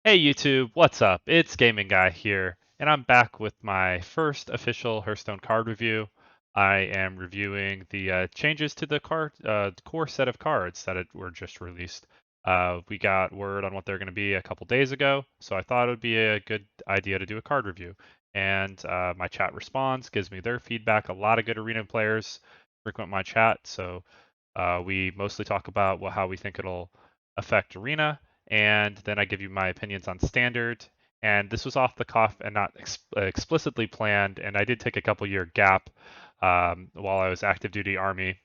Hey YouTube, what's up? It's Gaming Guy here, and I'm back with my first official Hearthstone card review. I am reviewing the changes to the core set of cards that were just released. We got word on what they're going to be a couple days ago, so I thought it would be a good idea to do a card review. And my chat responds, gives me their feedback. A lot of good arena players frequent my chat, so we mostly talk about how we think it'll affect arena, and then I give you my opinions on standard. And this was off the cuff and not explicitly planned. And I did take a couple year gap while I was active duty army.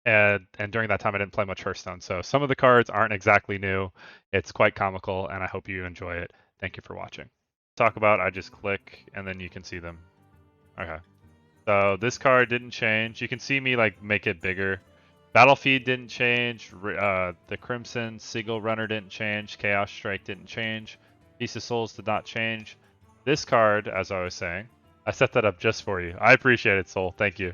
And during that time, I didn't play much Hearthstone. So some of the cards aren't exactly new. It's quite comical, and I hope you enjoy it. Thank you for watching. Talk about, I just click, and then you can see them. Okay. So this card didn't change. You can see me like make it bigger. Battlefield didn't change. The Crimson Sigil Runner didn't change. Chaos Strike didn't change. Piece of Souls did not change. This card, as I was saying, I set that up just for you. I appreciate it, Soul. Thank you.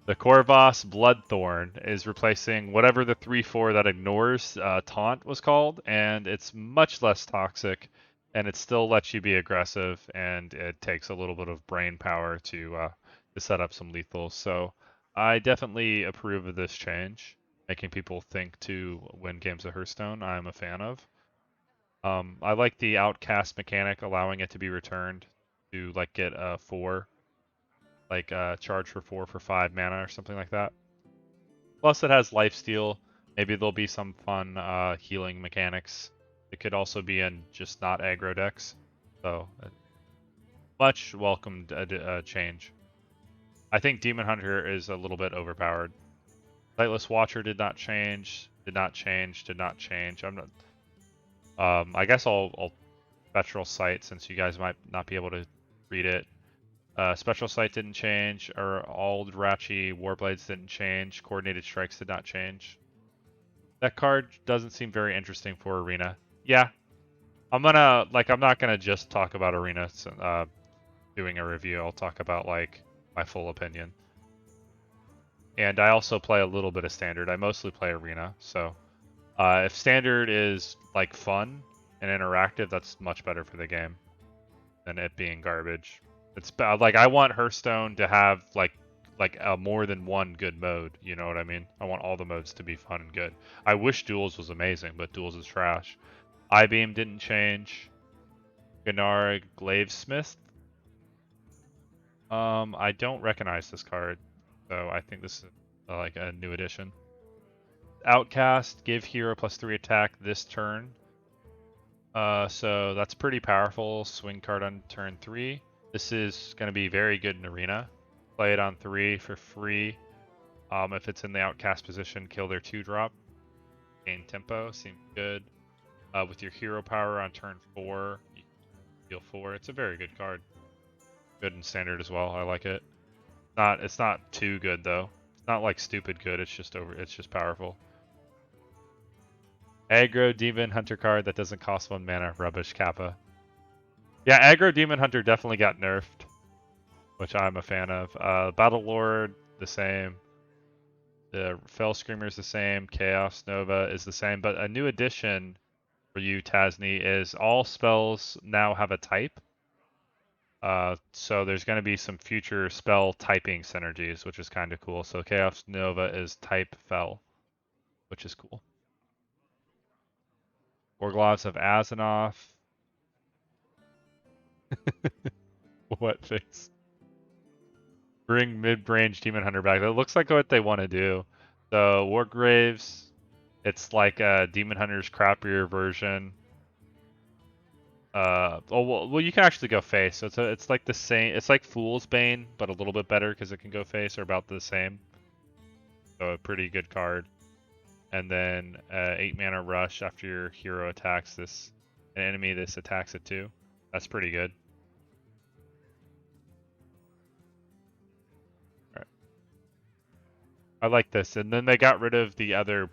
The Corvus Bloodthorn is replacing whatever the 3/4 that ignores taunt was called, and it's much less toxic, and it still lets you be aggressive, and it takes a little bit of brain power to set up some lethals. So I definitely approve of this change, making people think to win games of Hearthstone. I'm a fan of. I like the Outcast mechanic, allowing it to be returned to like get a 4. Like charge for 4 for 5 mana or something like that. Plus it has lifesteal. Maybe there'll be some fun healing mechanics. It could also be in just not aggro decks. So much welcomed change. I think DemonHunter is a little bit overpowered. Sightless Watcher did not change. Did not change. Did not change. I'm not. I guess I'll Spectral Sight since you guys might not be able to read it. Special Sight didn't change, or Aldrachi Warblades didn't change, Coordinated Strikes did not change. That card doesn't seem very interesting for Arena. Yeah, I'm not gonna just talk about Arena doing a review. I'll talk about like my full opinion. And I also play a little bit of Standard. I mostly play Arena, so if Standard is like fun and interactive, that's much better for the game than it being garbage. It's like I want Hearthstone to have like a more than one good mode. You know what I mean? I want all the modes to be fun and good. I wish Duels was amazing, but Duels is trash. I-Beam didn't change. Gennaro Glavesmith. I don't recognize this card, so I think this is like a new addition. Outcast, give hero +3 attack this turn. So that's pretty powerful. Swing card on turn 3. This is going to be very good in Arena. Play it on 3 for free. If it's in the Outcast position, kill their 2-drop. Gain tempo, seems good. With your hero power on turn 4, you deal 4. It's a very good card. Good in Standard as well. I like it. It's not too good though. It's not like stupid good. It's just powerful. Aggro DemonHunter card that doesn't cost 1 mana. Rubbish Kappa. Yeah, aggro DemonHunter definitely got nerfed, which I'm a fan of. Battle Lord, the same. The Fell Screamer is the same. Chaos Nova is the same. But a new addition for you, Tasni, is all spells now have a type. So there's going to be some future spell typing synergies, which is kind of cool. So Chaos Nova is type Fell, which is cool. Orglots of Azzinoth. What face? Bring mid-range DemonHunter back. That looks like what they want to do. So Wargraves, it's like a DemonHunter's crappier version. Well, you can actually go face. So it's like the same. It's like Fool's Bane, but a little bit better because it can go face, or about the same. So a pretty good card. And then 8 mana rush after your hero attacks an enemy. This attacks it too. That's pretty good. I like this. And then they got rid of the other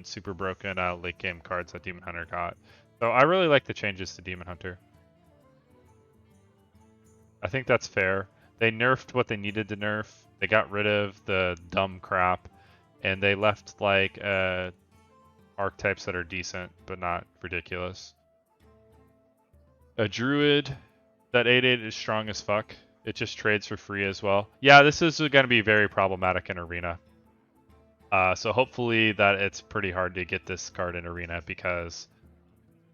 super broken late game cards that DemonHunter got. So I really like the changes to DemonHunter. I think that's fair. They nerfed what they needed to nerf. They got rid of the dumb crap, and they left like archetypes that are decent, but not ridiculous. A Druid, that 8/8 is strong as fuck. It just trades for free as well. Yeah, this is going to be very problematic in Arena. So hopefully that it's pretty hard to get this card in Arena because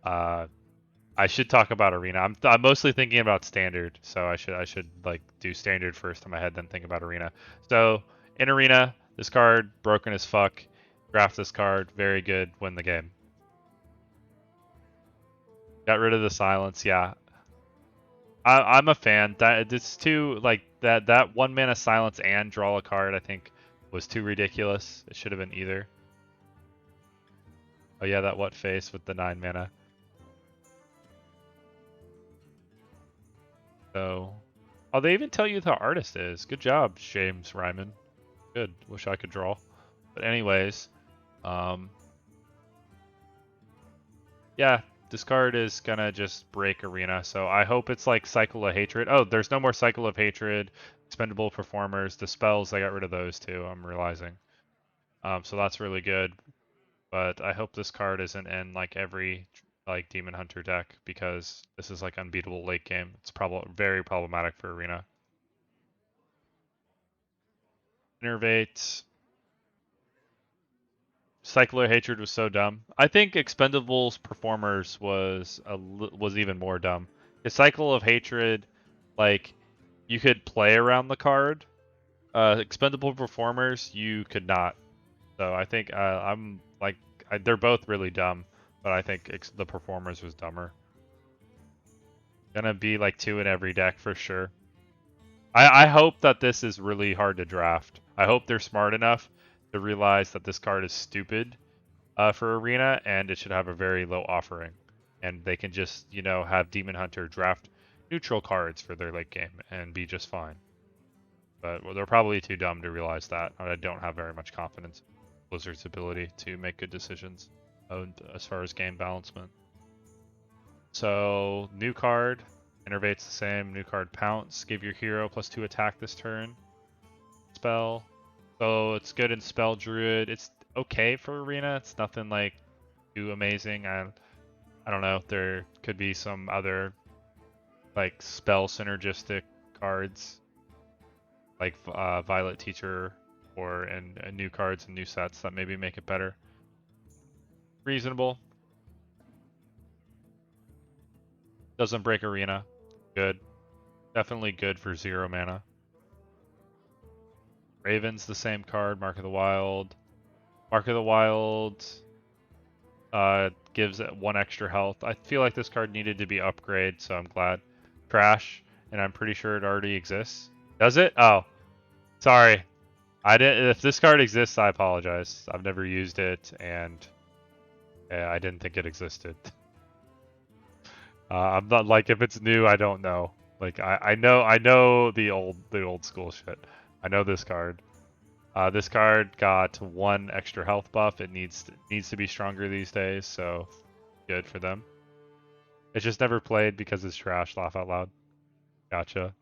I should talk about Arena. I'm mostly thinking about Standard, so I should like do Standard first in my head, then think about Arena. So in Arena, this card broken as fuck. Draft this card, very good, win the game. Got rid of the silence, yeah. I'm a fan. That it's too like that 1 mana silence and draw a card. I think was too ridiculous. It should have been either. Oh yeah, that what face with the 9 mana. So, oh, they even tell you who the artist is. Good job, James Ryman. Good. Wish I could draw. But anyways, yeah, this card is gonna just break Arena. So I hope it's like Cycle of Hatred. Oh, there's no more Cycle of Hatred. Expendable Performers. The spells, I got rid of those too, I'm realizing. So that's really good. But I hope this card isn't in like every like Demon Hunter deck because this is like unbeatable late game. It's probably very problematic for Arena. Innervate. Cycler Hatred was so dumb. I think Expendables Performers was even more dumb. The Cycle of Hatred, like you could play around the card. Expendable Performers, you could not. So I think I'm like they're both really dumb, but I think the Performers was dumber. Gonna be like 2 in every deck for sure. I hope that this is really hard to draft. I hope they're smart enough to realize that this card is stupid for Arena and it should have a very low offering. And they can just, you know, have Demon Hunter draft neutral cards for their late game and be just fine. But well, they're probably too dumb to realize that. I don't have very much confidence in Blizzard's ability to make good decisions as far as game balancement. So, new card. Innervate's the same. New card Pounce. Give your hero +2 attack this turn. Spell. So it's good in Spell Druid. It's okay for Arena. It's nothing like too amazing. I don't know. There could be some other like spell synergistic cards like Violet Teacher or and new cards and new sets that maybe make it better. Reasonable. Doesn't break Arena. Good. Definitely good for 0 mana. Raven's the same card. Mark of the Wild. Mark of the Wild gives it 1 extra health. I feel like this card needed to be upgraded, so I'm glad. Trash, and I'm pretty sure it already exists. Does it? Oh, sorry. I didn't. If this card exists, I apologize. I've never used it, and I didn't think it existed. I'm not like if it's new, I don't know. Like I know the old school shit. I know this card. This card got 1 extra health buff. It needs to be stronger these days, so good for them. It's just never played because it's trash. Laugh out loud. Gotcha.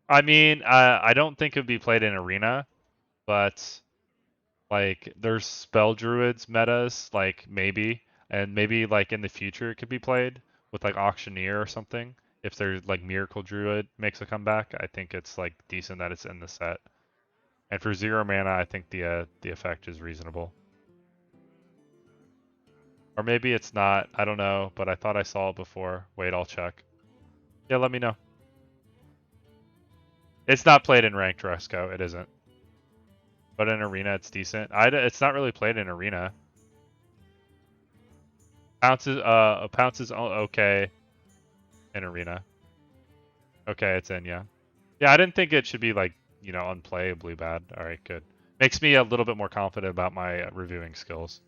I mean, I don't think it would be played in Arena, but like there's spell druids metas, like maybe, and maybe like in the future it could be played with like Auctioneer or something. If there's like Miracle Druid makes a comeback, I think it's like decent that it's in the set. And for 0 mana, I think the effect is reasonable. Or maybe it's not. I don't know, but I thought I saw it before. Wait, I'll check. Yeah, let me know. It's not played in ranked Resco. It isn't. But in Arena, it's decent. It's not really played in Arena. Pounce is okay in Arena. Okay, it's in, yeah. Yeah, I didn't think it should be like, you know, unplayably bad. All right, good. Makes me a little bit more confident about my reviewing skills.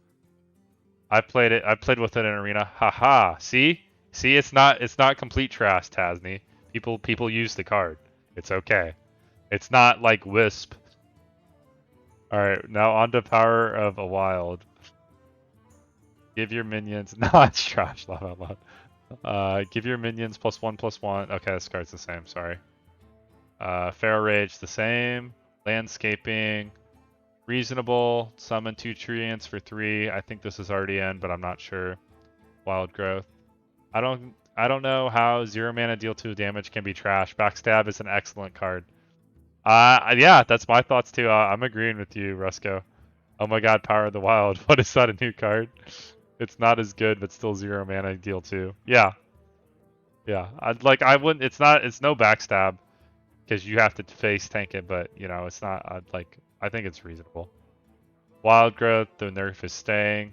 I played with it in Arena. Haha. See, it's not complete trash, Tasney. People use the card. It's okay. It's not like Wisp. All right, now on to Power of a Wild. Give your minions. No, it's trash. Laugh out loud. Give your minions +1/+1. Okay, this card's the same. Sorry. Pharaoh Rage the same. Landscaping. Reasonable. Summon 2 treants for 3. I think this is already in, but I'm not sure. Wild Growth. I don't know how 0 mana deal 2 damage can be trash. Backstab is an excellent card. Yeah, that's my thoughts too. I'm agreeing with you, Rusko. Oh my god, Power of the Wild. What is that, a new card? It's not as good, but still 0 mana deal 2. Yeah. Yeah. I wouldn't, it's no backstab because you have to face tank it, but you know, it's not, I think it's reasonable. Wild Growth, the nerf is staying.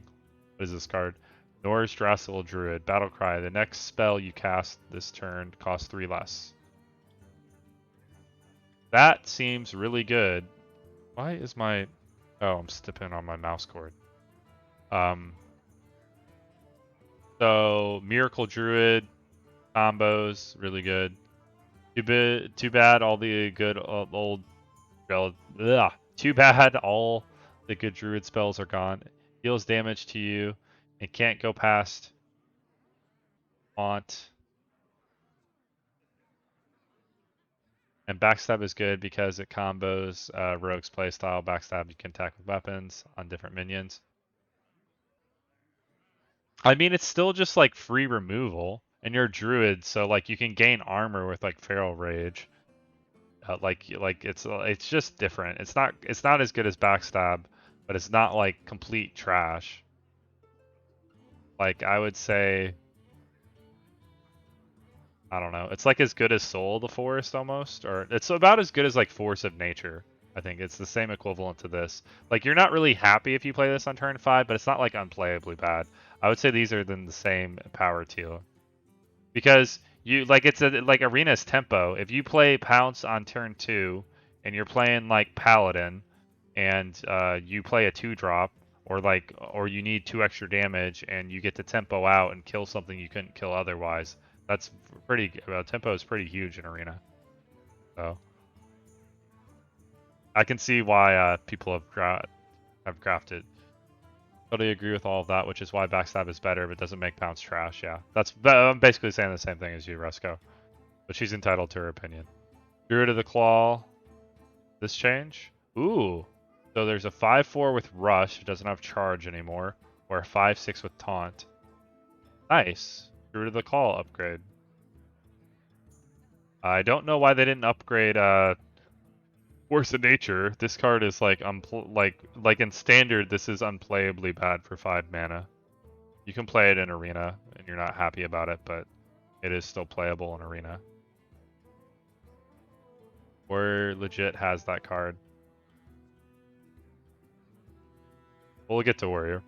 What is this card? Norse Drassel Druid, Battle Cry. The next spell you cast this turn costs 3 less. That seems really good. Why is my... Oh, I'm stepping on my mouse cord. So, Miracle Druid combos, really good. Too bad all the good old... Ugh. Too bad all the good Druid spells are gone. Deals damage to you and can't go past Haunt. And Backstab is good because it combos Rogue's playstyle. Backstab, you can attack with weapons on different minions. I mean, it's still just like free removal, and you're a druid, so like you can gain armor with like Feral Rage. It's just different. It's not as good as Backstab, but it's not like complete trash. Like I would say, I don't know. It's like as good as Soul of the Forest almost, or it's about as good as like Force of Nature. I think it's the same equivalent to this. Like you're not really happy if you play this on turn 5, but it's not like unplayably bad. I would say these are then the same power tier. Because you like like Arena's tempo. If you play Pounce on turn 2 and you're playing like Paladin and you play a 2-drop or you need 2 extra damage and you get to tempo out and kill something you couldn't kill otherwise. That's pretty tempo is pretty huge in Arena. So I can see why people have crafted. Totally agree with all of that, which is why Backstab is better, but doesn't make Pounce trash. Yeah, I'm basically saying the same thing as you, Rusko. But she's entitled to her opinion. Druid of the Claw. This change? Ooh. So there's a 5/4 with Rush. It doesn't have Charge anymore. Or a 5/6 with Taunt. Nice. Druid of the Claw upgrade. I don't know why they didn't upgrade Force of Nature. This card is like like in Standard, this is unplayably bad for 5 mana. You can play it in Arena, and you're not happy about it, but it is still playable in Arena. Or legit has that card. We'll get to Warrior.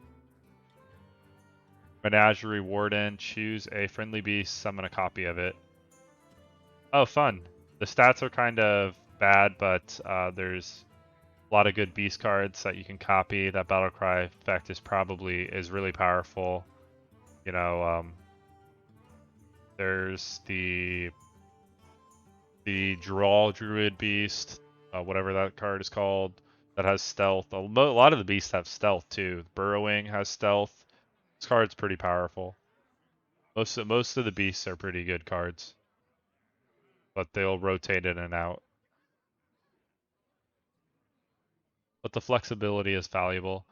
Menagerie Warden. Choose a friendly beast, summon a copy of it. Oh, fun. The stats are kind of bad, but there's a lot of good beast cards that you can copy. That Battlecry effect is really powerful. You know, there's the Draw Druid Beast, whatever that card is called, that has stealth. A lot of the beasts have stealth too. Burrowing has stealth. This card's pretty powerful. Most of the beasts are pretty good cards, but they'll rotate in and out. But the flexibility is valuable.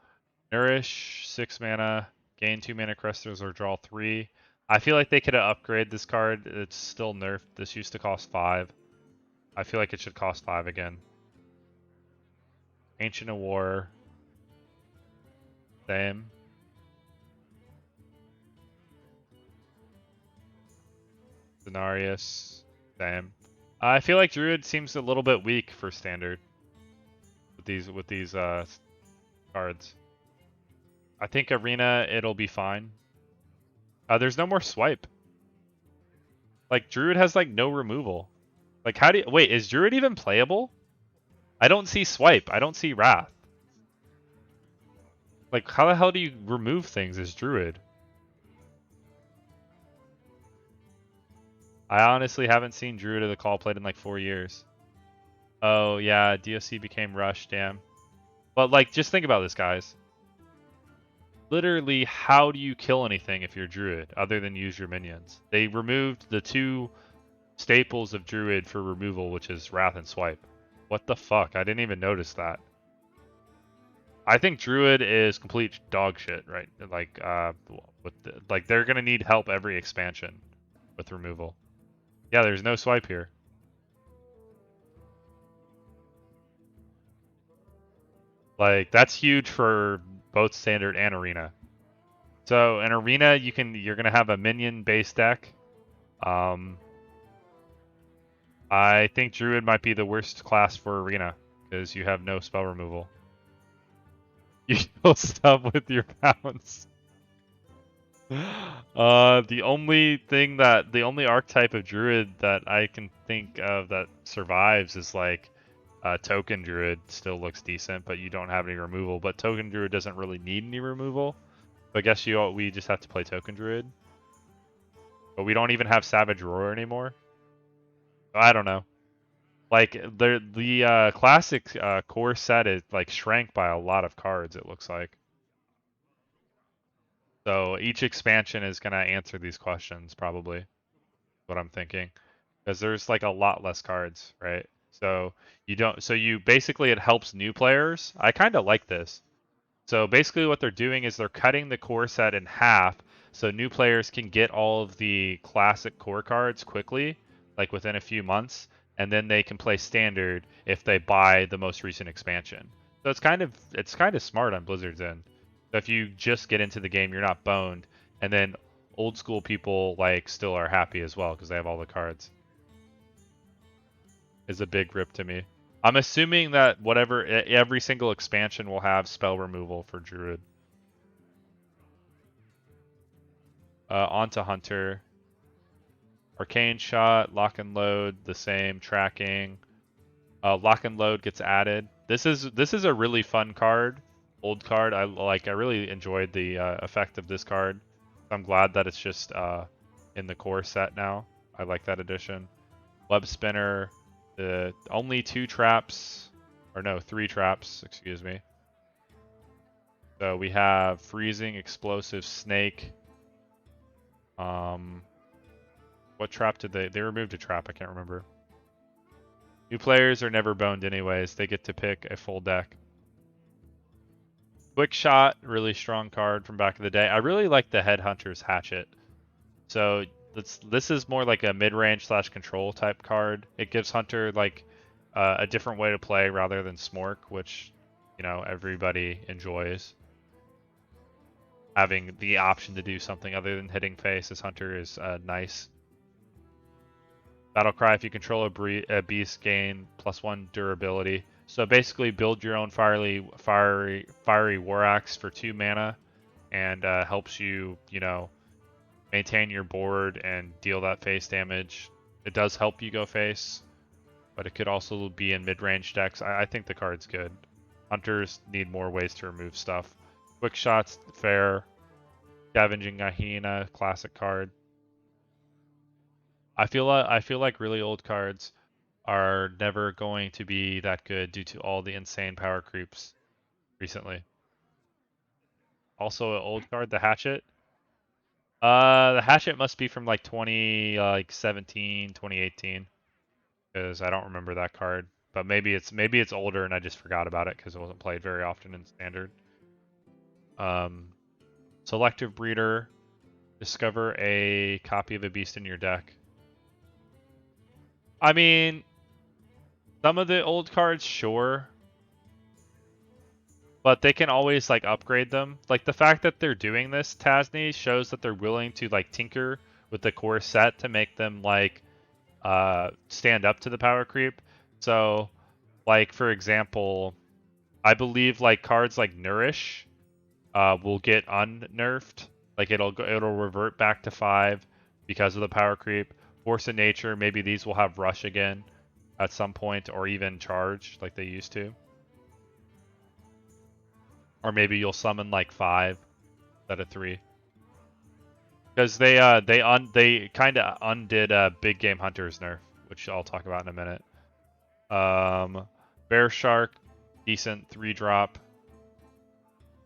Nourish, 6 mana, gain 2 mana crystals or draw 3. I feel like they could have upgraded this card. It's still nerfed. This used to cost 5. I feel like it should cost 5 again. Ancient of War. Same. Cenarius. Same. I feel like Druid seems a little bit weak for Standard with these cards. I think Arena, it'll be fine. There's no more swipe. Like, Druid has, like, no removal. Like, how do you... Wait, is Druid even playable? I don't see swipe. I don't see Wrath. Like, how the hell do you remove things as Druid? I honestly haven't seen Druid of the Call played in, like, 4 years. Oh, yeah, DOC became Rush, damn. But, like, just think about this, guys. Literally, how do you kill anything if you're Druid, other than use your minions? They removed the 2 staples of Druid for removal, which is Wrath and Swipe. What the fuck? I didn't even notice that. I think Druid is complete dog shit, right? Like, like they're gonna need help every expansion with removal. Yeah, there's no swipe here. Like that's huge for both standard and arena. So in arena, you're gonna have a minion base deck. I think Druid might be the worst class for arena because you have no spell removal. You kill stuff with your pounds. The only archetype of Druid that I can think of that survives is like Token Druid. Still looks decent, but you don't have any removal. But Token Druid doesn't really need any removal. So I guess we just have to play Token Druid. But we don't even have Savage Roar anymore. I don't know. Like the classic core set is like shrank by a lot of cards. It looks like. So each expansion is gonna answer these questions probably. What I'm thinking, because there's like a lot less cards, right? So you don't. So you basically it helps new players. I kind of like this. So basically what they're doing is they're cutting the core set in half so new players can get all of the classic core cards quickly, like within a few months, and then they can play standard if they buy the most recent expansion. So it's kind of smart on Blizzard's end. So if you just get into the game, you're not boned, and then old school people like still are happy as well because they have all the cards. Is a big rip to me. I'm assuming that every single expansion will have spell removal for Druid. Onto Hunter. Arcane Shot, Lock and Load, the same tracking. Lock and Load gets added. This is a really fun card, old card. I really enjoyed the effect of this card. I'm glad that it's just in the core set now. I like that addition. Web Spinner, the only 2 traps, or no, 3 traps, excuse me. So we have Freezing, Explosive, Snake. What trap did they removed a trap? I can't remember. New players are never boned anyways. They get to pick a full deck. Quick Shot, really strong card from back in the day. I really like the Headhunter's Hatchet. So this is more like a mid-range / control type card. It gives Hunter like a different way to play rather than Smork, which everybody enjoys. Having the option to do something other than hitting face as Hunter is nice. Battlecry, if you control a beast, gain +1 durability. So basically build your own fiery war axe for 2 mana and helps you, maintain your board and deal that face damage. It does help you go face, but it could also be in mid-range decks. I think the card's good. Hunters need more ways to remove stuff. Quick Shot's fair. Scavenging Hyena, classic card. I feel like really old cards are never going to be that good due to all the insane power creeps recently. Also, an old card, the Hatchet. The Hatchet must be from like 2017, 2018, because I don't remember that card. But maybe it's older and I just forgot about it because it wasn't played very often in Standard. Selective Breeder. Discover a copy of a beast in your deck. I mean, some of the old cards, sure. But they can always like upgrade them. Like the fact that they're doing this, Tasney, shows that they're willing to like tinker with the core set to make them like stand up to the power creep. So like for example, I believe like cards like Nourish will get unnerfed. Like it'll revert back to 5 because of the power creep. Force of Nature, maybe these will have Rush again at some point, or even Charge like they used to. Or maybe you'll summon like 5 instead of 3. Because they kind of undid Big Game Hunter's nerf, which I'll talk about in a minute. Bear Shark, decent 3-drop.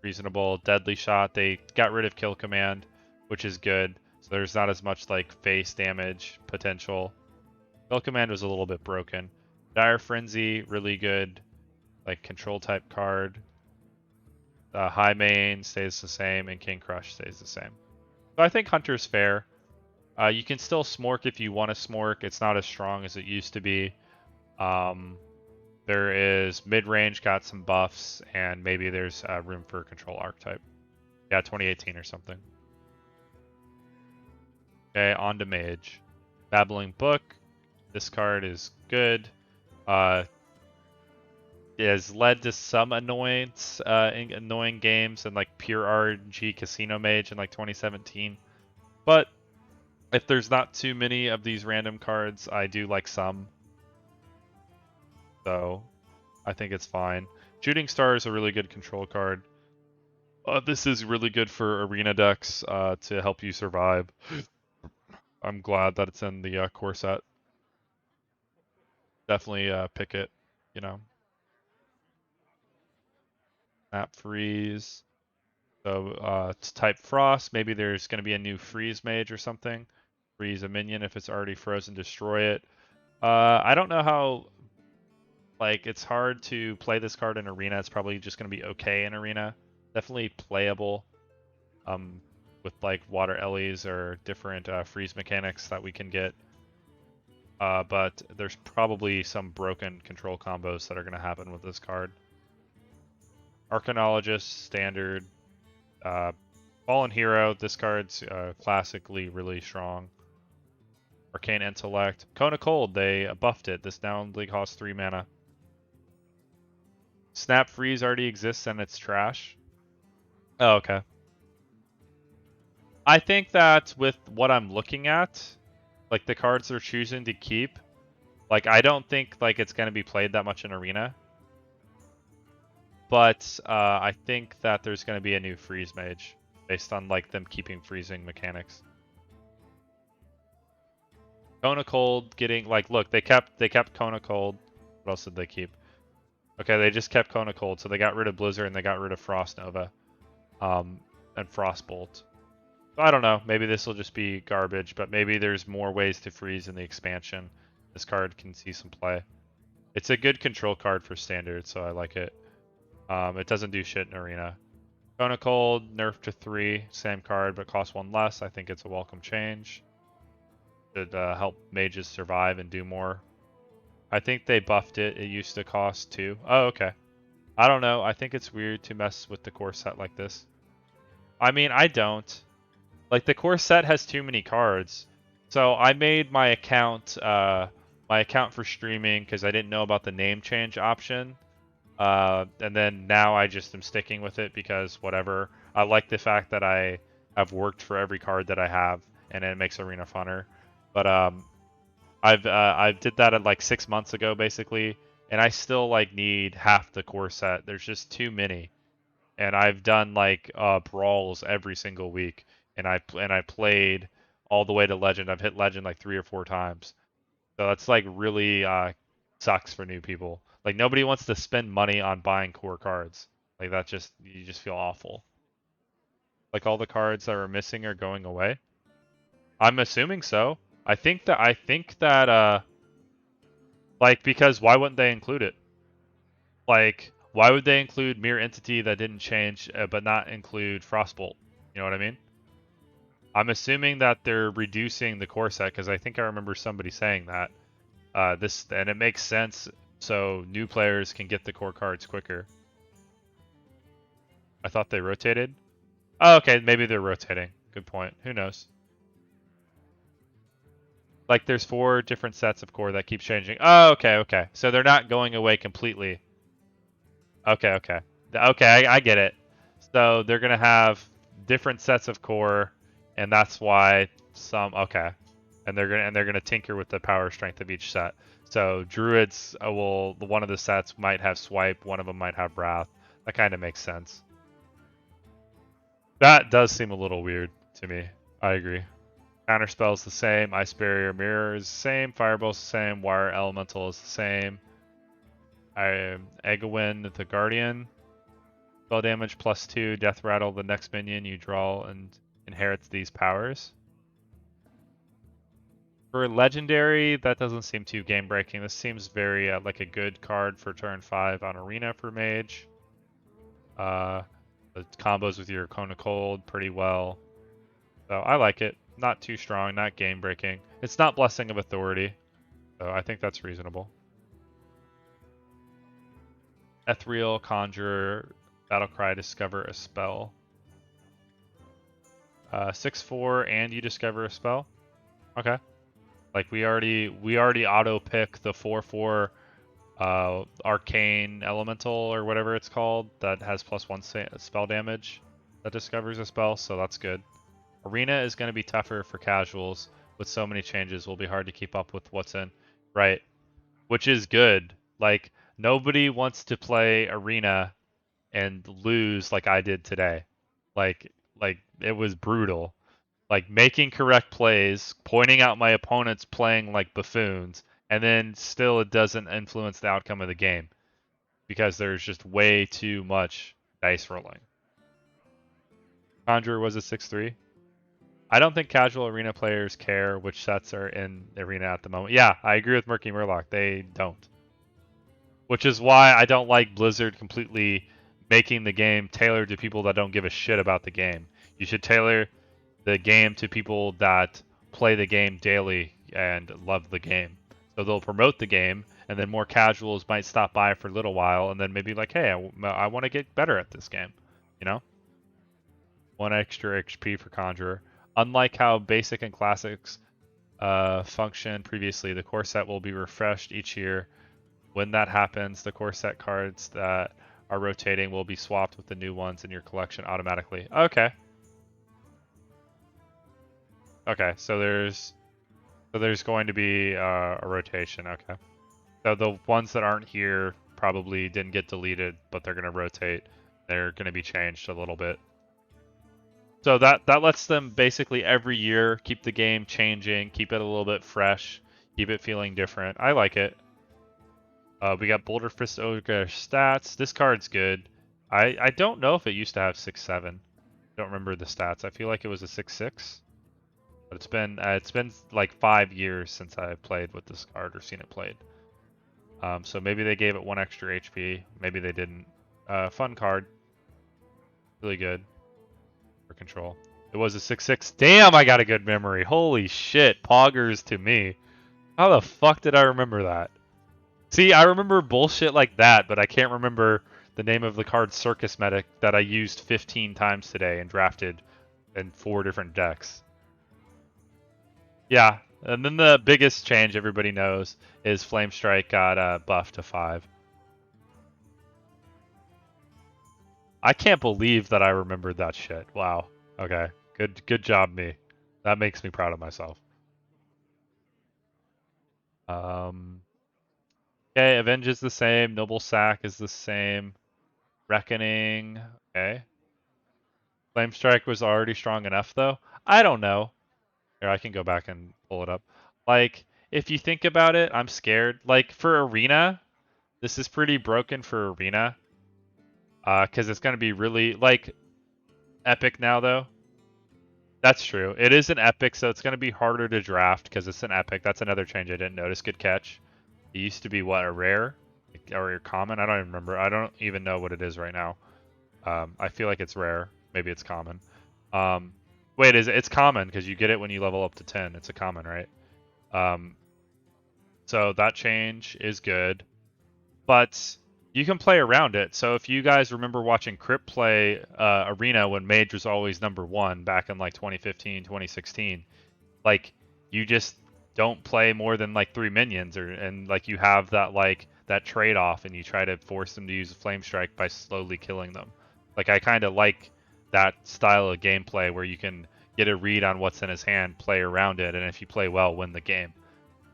Reasonable. Deadly Shot, they got rid of Kill Command, which is good. So there's not as much like face damage potential. Kill Command was a little bit broken. Dire Frenzy, really good like control type card. High Main stays the same, and King Crush stays the same. So I think Hunter's fair. You can still smork if you want to smork. It's not as strong as it used to be. There is mid-range got some buffs, and maybe there's room for control archetype. Yeah, 2018 or something. Okay, on to Mage. Babbling Book. This card is good. It has led to some annoyance in annoying games and like pure RNG Casino Mage in like 2017. But if there's not too many of these random cards, I do like some. So I think it's fine. Shooting Star is a really good control card. This is really good for arena decks to help you survive. I'm glad that it's in the core set. Definitely pick it, you know. Snap Freeze. So it's type Frost. Maybe there's going to be a new Freeze Mage or something. Freeze a minion if it's already frozen, destroy it. I don't know how. Like, it's hard to play this card in arena. It's probably just going to be okay in arena. Definitely playable. With like water Ellies or different freeze mechanics that we can get. But there's probably some broken control combos that are going to happen with this card. Arcanologist, standard. Fallen Hero, this card's classically really strong. Arcane Intellect. Kona Cold, they buffed it. This now only costs 3 mana. Snap Freeze already exists and it's trash. Oh, okay. I think that with what I'm looking at, like the cards they're choosing to keep, like I don't think like it's going to be played that much in arena. But I think that there's going to be a new Freeze Mage based on like them keeping freezing mechanics. Kona Cold getting like, look, they kept Kona Cold. What else did they keep? Okay, they just kept Kona Cold, so they got rid of Blizzard and they got rid of Frost Nova, and Frostbolt. So I don't know. Maybe this will just be garbage, but maybe there's more ways to freeze in the expansion. This card can see some play. It's a good control card for standard, so I like it. It doesn't do shit in arena. Kona Cold, nerfed to 3, same card, but costs 1 less. I think it's a welcome change. Should help mages survive and do more. I think they buffed it. It used to cost 2. Oh, okay. I don't know. I think it's weird to mess with the core set like this. I mean, I don't. Like, the core set has too many cards. So I made my account for streaming because I didn't know about the name change option. And then now I just am sticking with it because whatever. I like the fact that I have worked for every card that I have, and it makes arena funner. But I did that at like 6 months ago basically, and I still like need half the core set. There's just too many, and I've done like brawls every single week, and I played all the way to legend. I've hit legend like 3 or 4 times, so that's like really sucks for new people. Like nobody wants to spend money on buying core cards. Like that just you just feel awful. Like all the cards that were missing are going away. I'm assuming so. I think that like because why wouldn't they include it? Like why would they include Mirror Entity that didn't change but not include Frostbolt? You know what I mean? I'm assuming that they're reducing the core set because I think I remember somebody saying that. And it makes sense so new players can get the core cards quicker. I thought they rotated. Oh, okay, maybe they're rotating. Good point. Who knows? Like there's 4 different sets of core that keep changing. Oh, okay. So they're not going away completely. Okay. I get it. So they're gonna have different sets of core, and that's why some and they're gonna tinker with the power strength of each set. So druids one of the sets might have swipe, one of them might have wrath. That kind of makes sense. That does seem a little weird to me. I agree. Counterspell's the same, Ice Barrier Mirror is the same, Fireball's the same, Wire Elemental is the same. Egwin the Guardian. Spell damage +2, Death Rattle the next minion you draw and inherits these powers. For Legendary, that doesn't seem too game breaking. This seems very like a good card for turn 5 on Arena for Mage. It combos with your Cone of Cold pretty well. So I like it. Not too strong, not game breaking. It's not Blessing of Authority, so I think that's reasonable. Ethereal, Conjurer, Battlecry, discover a spell. 6/4, and you discover a spell. Okay. Like we already auto pick the 4/4 arcane elemental or whatever it's called that has +1 spell damage that discovers a spell, so that's good. Arena is going to be tougher for casuals with so many changes. Will be hard to keep up with what's in. Right. Which is good. Like nobody wants to play Arena and lose like I did today. Like it was brutal. Like making correct plays, pointing out my opponents playing like buffoons, and then still it doesn't influence the outcome of the game because there's just way too much dice rolling. Conjurer was a 6/3. I don't think casual Arena players care which sets are in Arena at the moment. Yeah, I agree with Murky Murloc. They don't. Which is why I don't like Blizzard completely making the game tailored to people that don't give a shit about the game. You should tailor the game to people that play the game daily and love the game. So they'll promote the game, and then more casuals might stop by for a little while, and then maybe like, hey, I want to get better at this game. You know? 1 extra HP for Conjurer. Unlike how Basic and Classics function previously, the core set will be refreshed each year. When that happens, the core set cards that are rotating will be swapped with the new ones in your collection automatically. Okay. Okay, so there's going to be a rotation. Okay. So the ones that aren't here probably didn't get deleted, but they're going to rotate. They're going to be changed a little bit. So that lets them basically every year keep the game changing, keep it a little bit fresh, keep it feeling different. I like it. We got Boulder Fist Ogre stats. This card's good. I don't know if it used to have 6/7. Don't remember the stats. I feel like it was a 6/6. But it's been like 5 years since I played with this card or seen it played. So maybe they gave it 1 extra HP. Maybe they didn't. Fun card. Really good for control. It was a 6/6. Damn, I got a good memory. Holy shit. Poggers to me. How the fuck did I remember that? See, I remember bullshit like that, but I can't remember the name of the card Circus Medic that I used 15 times today and drafted in 4 different decks. Yeah, and then the biggest change everybody knows is Flame Strike got buffed to 5. I can't believe that I remembered that shit. Wow. Okay. Good job, me. That makes me proud of myself. Okay, Avenge is the same. Noble Sack is the same. Reckoning. Okay. Flame Strike was already strong enough, though. I don't know. Here, I can go back and pull it up. Like, if you think about it, I'm scared. Like, for Arena, this is pretty broken for Arena. Because it's going to be really, like, Epic now, though. That's true. It is an Epic, so it's going to be harder to draft because it's an Epic. That's another change I didn't notice. Good catch. It used to be, what, a rare? Or a common? I don't even remember. I don't even know what it is right now. I feel like it's rare. Maybe it's common. Wait, it's common because you get it when you level up to 10. It's a common, right? So that change is good. But you can play around it. So if you guys remember watching Crypt play Arena when Mage was always #1 back in like 2015, 2016, like you just don't play more than like 3 minions and like you have that trade-off and you try to force them to use a Flame Strike by slowly killing them. Like I kind of like that style of gameplay where you can get a read on what's in his hand, play around it, and if you play well, win the game.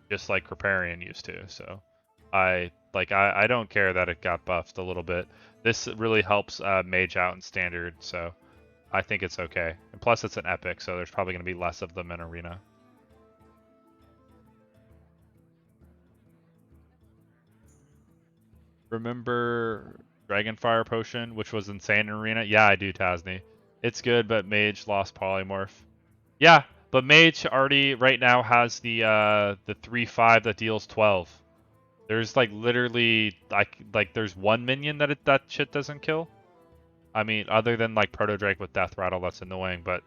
Just like Kripparrian used to. So I don't care that it got buffed a little bit. This really helps Mage out in Standard, so I think it's okay. And plus it's an Epic, so there's probably going to be less of them in Arena. Remember Dragonfire Potion, which was insane in Arena? Yeah, I do, Tasney. It's good, but Mage lost Polymorph. Yeah, but Mage already right now has the 3/5 that deals 12. There's like literally like there's 1 minion that shit doesn't kill. I mean, other than like Proto Drake with Death Rattle, that's annoying, but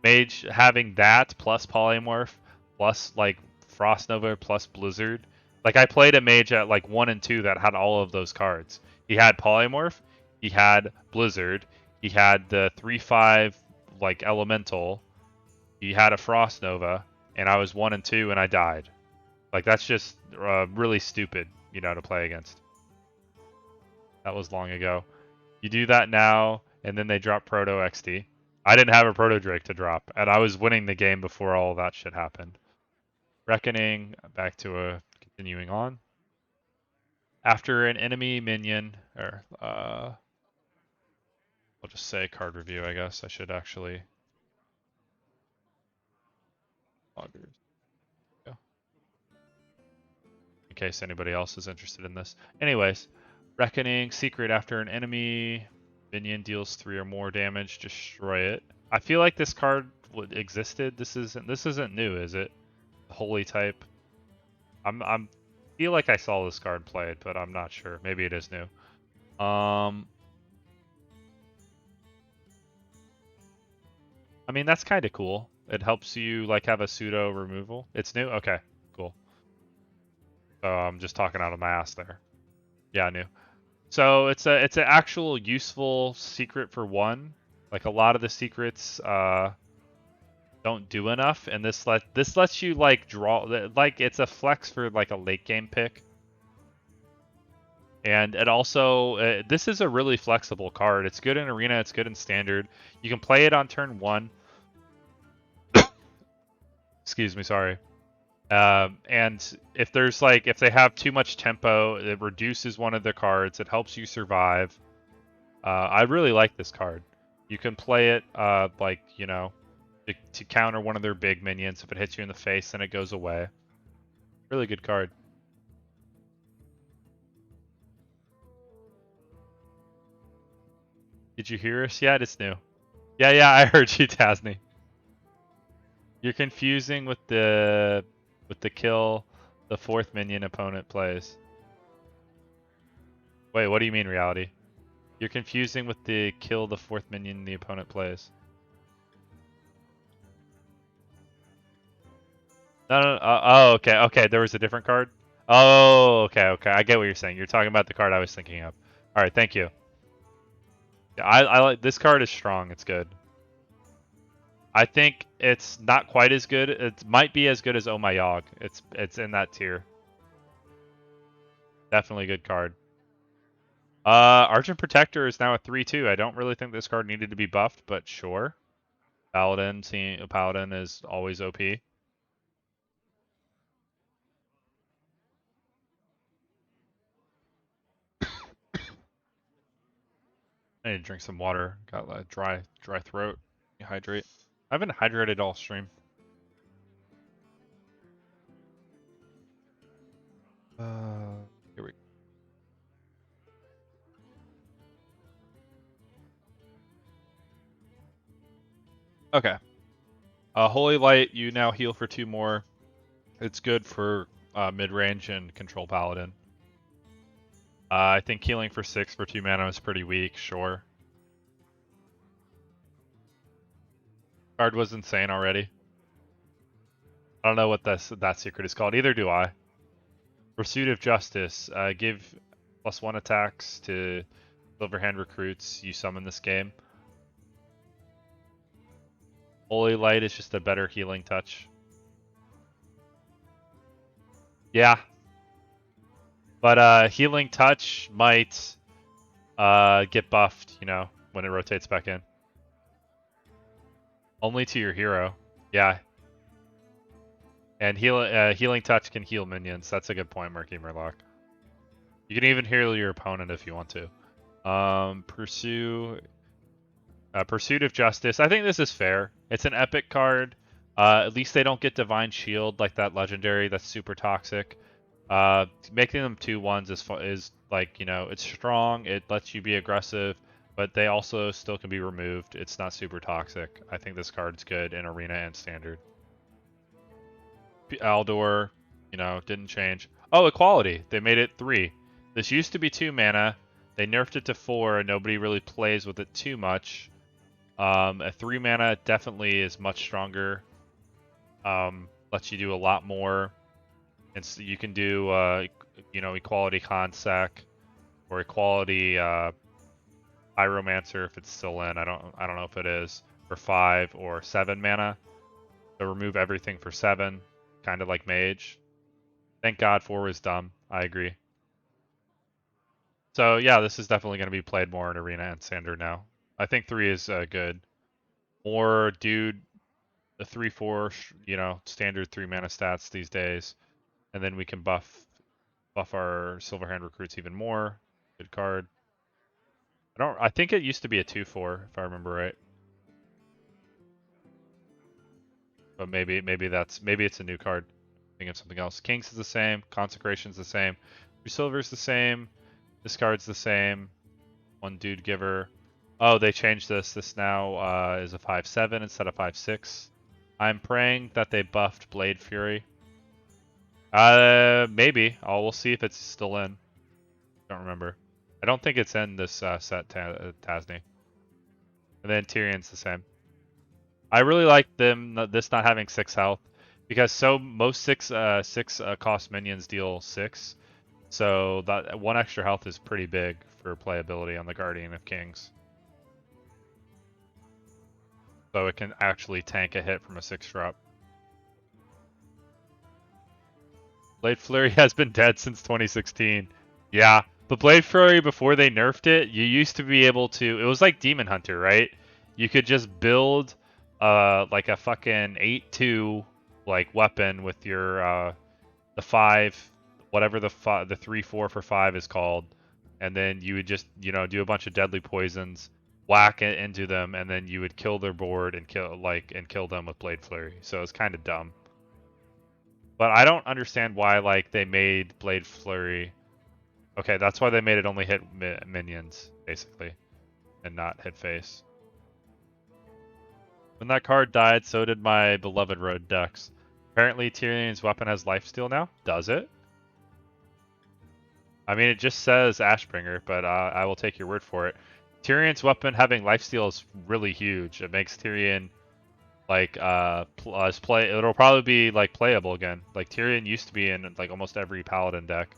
Mage having that plus Polymorph plus like Frost Nova plus Blizzard. Like I played a Mage at like 1 and 2 that had all of those cards. He had Polymorph, he had Blizzard, he had the 3/5 like Elemental, he had a Frost Nova, and I was 1 and 2 and I died. Like that's just really stupid, you know, to play against. That was long ago. You do that now, and then they drop Proto XD. I didn't have a Proto Drake to drop, and I was winning the game before all that shit happened. Reckoning, back to a continuing on. After an enemy minion, or I'll just say card review, I guess. I should actually. Loggers. Yeah. In case anybody else is interested in this. Anyways, Reckoning, secret after an enemy minion deals 3 or more damage, destroy it. I feel like this card existed. This isn't new, is it? Holy type. I'm feel like I saw this card played, but I'm not sure. Maybe it is new. I mean that's kind of cool. It helps you like have a pseudo removal. It's new. Okay, cool. So I'm just talking out of my ass there. Yeah, new. So it's an actual useful secret for one. Like a lot of the secrets don't do enough, and this lets you like draw, like it's a flex for like a late game pick. And it also this is a really flexible card. It's good in arena, it's good in standard. You can play it on turn 1. Excuse me, sorry. And if there's like if they have too much tempo, it reduces one of the cards. It helps you survive. I really like this card. You can play it like, you know, to counter one of their big minions. If it hits you in the face, then it goes away. Really good card. Did you hear us yet? It's new. Yeah, I heard you, Tasney. You're confusing with the kill the 4th minion opponent plays. Wait, what do you mean reality? You're confusing with the kill the 4th minion the opponent plays. No. Oh, okay. There was a different card. Oh, okay. I get what you're saying. You're talking about the card I was thinking of. All right, thank you. Yeah, I like this card is strong. It's good. I think it's not quite as good. It might be as good as Oh My Yogg. It's in that tier. Definitely a good card. Argent Protector is now a 3/2. I don't really think this card needed to be buffed, but sure. Paladin, seeing a Paladin is always OP. I need to drink some water. Got a dry throat. Hydrate. I haven't hydrated all stream. Here we go. Okay. Holy Light, you now heal for 2 more. It's good for mid-range and control Paladin. I think healing for 6 for 2 mana is pretty weak, sure. Card was insane already. I don't know what that secret is called. Either do I. Pursuit of Justice. Give +1 attacks to Silverhand recruits you summon this game. Holy Light is just a better healing touch. Yeah. But healing touch might get buffed, you know, when it rotates back in. Only to your hero. Yeah. And healing touch can heal minions. That's a good point, Murky Murloc. You can even heal your opponent if you want to. Pursuit of Justice. I think this is fair. It's an epic card. At least they don't get Divine Shield like that legendary that's super toxic. Making them 2/1s is like, you know, it's strong. It lets you be aggressive, but they also still can be removed. It's not super toxic. I think this card's good in arena and standard. Aldor, you know, didn't change. Oh, equality. They made it 3. This used to be 2 mana. They nerfed it to 4, and nobody really plays with it too much. A 3 mana definitely is much stronger. Lets you do a lot more. And so you can do, equality Consec or equality Pyromancer if it's still in. I don't know if it is for 5 or 7 mana. So remove everything for 7, kind of like Mage. Thank God 4 was dumb. I agree. So yeah, this is definitely going to be played more in Arena and Standard now. I think 3 is good. More dude, the 3/4, standard 3 mana stats these days, and then we can buff our Silverhand recruits even more. Good card. I think it used to be a 2/4 if I remember right. But maybe it's a new card. Thinking of something else. Kings is the same. Consecration's the same. Silver's the same. This card's the same. One dude giver. Oh, they changed this. This now is a 5/7 instead of 5/6. I'm praying that they buffed Blade Fury. Maybe. We'll see if it's still in. Don't remember. I don't think it's in this set, Tasney. And then Tyrion's the same. I really like this not having 6 health because most 6 cost minions deal 6, so that 1 extra health is pretty big for playability on the Guardian of Kings. So it can actually tank a hit from a 6 drop. Blade Flurry has been dead since 2016. Yeah, but Blade Flurry before they nerfed it, you used to be able to. It was like DemonHunter, right? You could just build like a fucking 8/2 like weapon with your the 5, whatever the 3/4 for 5 is called, and then you would just do a bunch of deadly poisons, whack it into them, and then you would kill their board and kill them with Blade Flurry. So it's kind of dumb. But I don't understand why they made Blade Flurry. Okay, that's why they made it only hit minions basically, and not hit face. When that card died, so did my beloved Road Ducks. Apparently Tyrion's weapon has lifesteal now. Does it? I mean, it just says Ashbringer, but I will take your word for it. Tyrion's weapon having lifesteal is really huge. It makes Tyrion it'll probably be playable again. Like Tyrion used to be in almost every Paladin deck.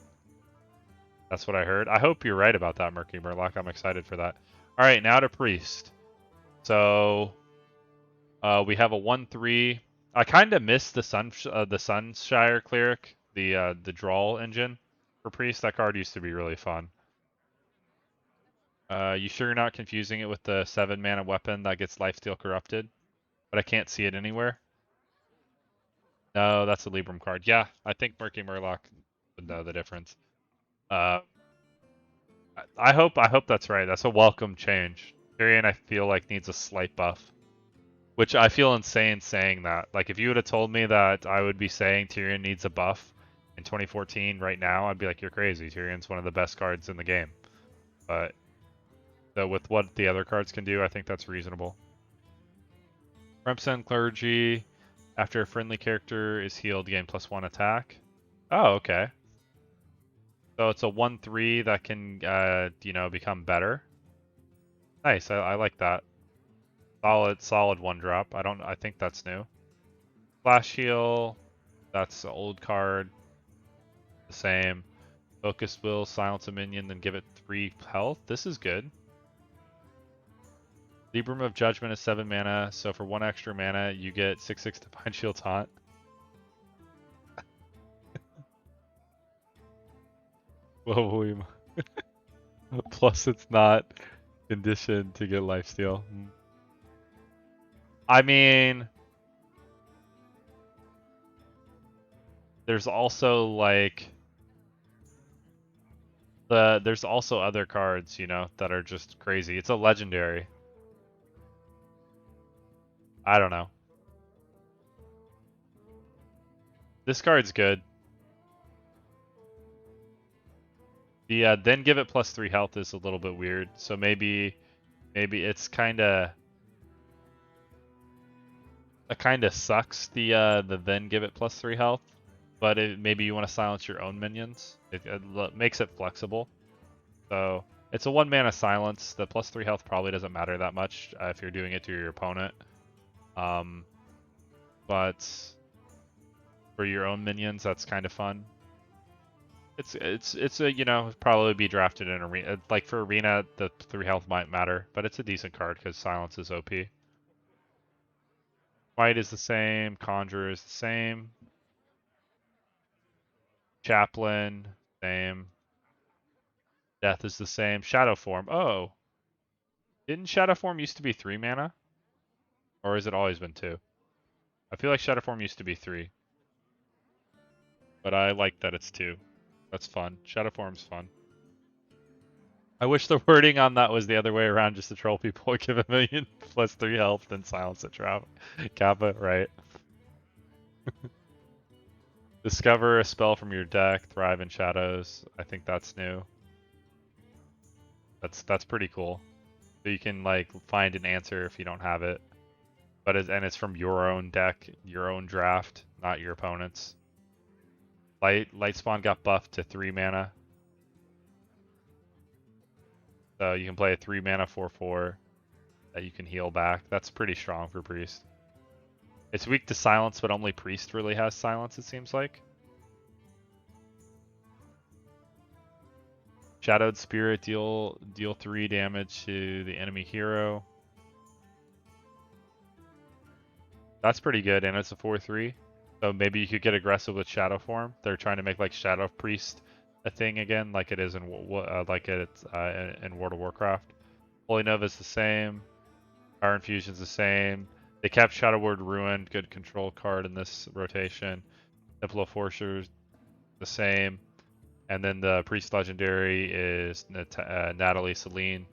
That's what I heard. I hope you're right about that, Murky Murloc. I'm excited for that. All right, now to Priest. So we have a 1/3. I kind of missed the Sunshire Cleric, the draw engine for Priest. That card used to be really fun. You sure you're not confusing it with the 7 mana weapon that gets lifesteal corrupted? But I can't see it anywhere. No, that's a Libram card. Yeah, I think Murky Murloc would know the difference. I hope that's right. That's a welcome change. Tyrion, I feel like needs a slight buff, which I feel insane saying that. Like if you would have told me that I would be saying Tyrion needs a buff in 2014 right now, I'd be like, you're crazy. Tyrion's one of the best cards in the game. But so with what the other cards can do, I think that's reasonable. Remsen Clergy. After a friendly character is healed, gain +1 attack. Oh, okay. So it's a 1/3 that can, become better. Nice, I like that. Solid 1-drop. I think that's new. Flash heal, that's an old card. The same. Focus will silence a minion, then give it 3 health. This is good. Libram of Judgment is 7 mana, so for 1 extra mana, you get 6/6 Divine Shield Taunt. Whoa, plus it's not conditioned to get lifesteal. I mean, there's also there's also other cards, that are just crazy. It's a legendary. I don't know. This card's good. The then give it +3 health is a little bit weird. So maybe it's kind of sucks. The then give it +3 health, but maybe you want to silence your own minions. It makes it flexible. So It's a 1 mana silence. The +3 health probably doesn't matter that much if you're doing it to your opponent. But for your own minions, that's kind of fun. It's a, you know, probably be drafted in arena. Like for arena, the 3 health might matter, but it's a decent card because silence is OP. White is the same. Conjure is the same. Chaplain, same. Death is the same. Shadow form. Oh, didn't Shadow form used to be 3 mana? Or has it always been 2? I feel like Shadow form used to be 3. But I like that it's 2. That's fun. Shadow form's fun. I wish the wording on that was the other way around, just to troll people. Give a million +3 health, then silence a trap. Kappa, right? Discover a spell from your deck. Thrive in shadows. I think that's new. That's pretty cool. So you can like find an answer if you don't have it, but it's from your own deck, your own draft, not your opponent's. Lightspawn got buffed to 3 mana, so you can play a 3 mana 4/4 that you can heal back. That's pretty strong for Priest. It's weak to silence, but only Priest really has silence, it seems like. Shadowed Spirit deal 3 damage to the enemy hero. That's pretty good, and it's a 4/3. So maybe you could get aggressive with Shadow form. They're trying to make like Shadow Priest a thing again, like it is in in World of Warcraft. Holy Nova's the same. Power Infusion's the same. They kept Shadow Word Ruin, good control card in this rotation. Temple of Forcer's the same. And then the Priest Legendary is Natalie Celine.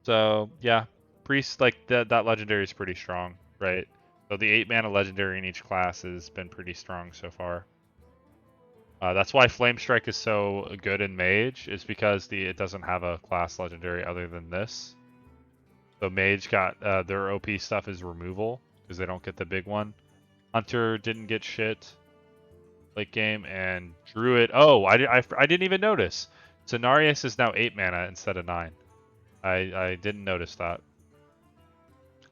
So yeah, Priest, like that legendary is pretty strong, right? So the 8 mana legendary in each class has been pretty strong so far. That's why Flame Strike is so good in Mage, is because it doesn't have a class legendary other than this. So Mage got their OP stuff is removal because they don't get the big one. Hunter didn't get shit late game, and Druid. Oh, I didn't even notice. Cenarius is now 8 mana instead of 9. I didn't notice that.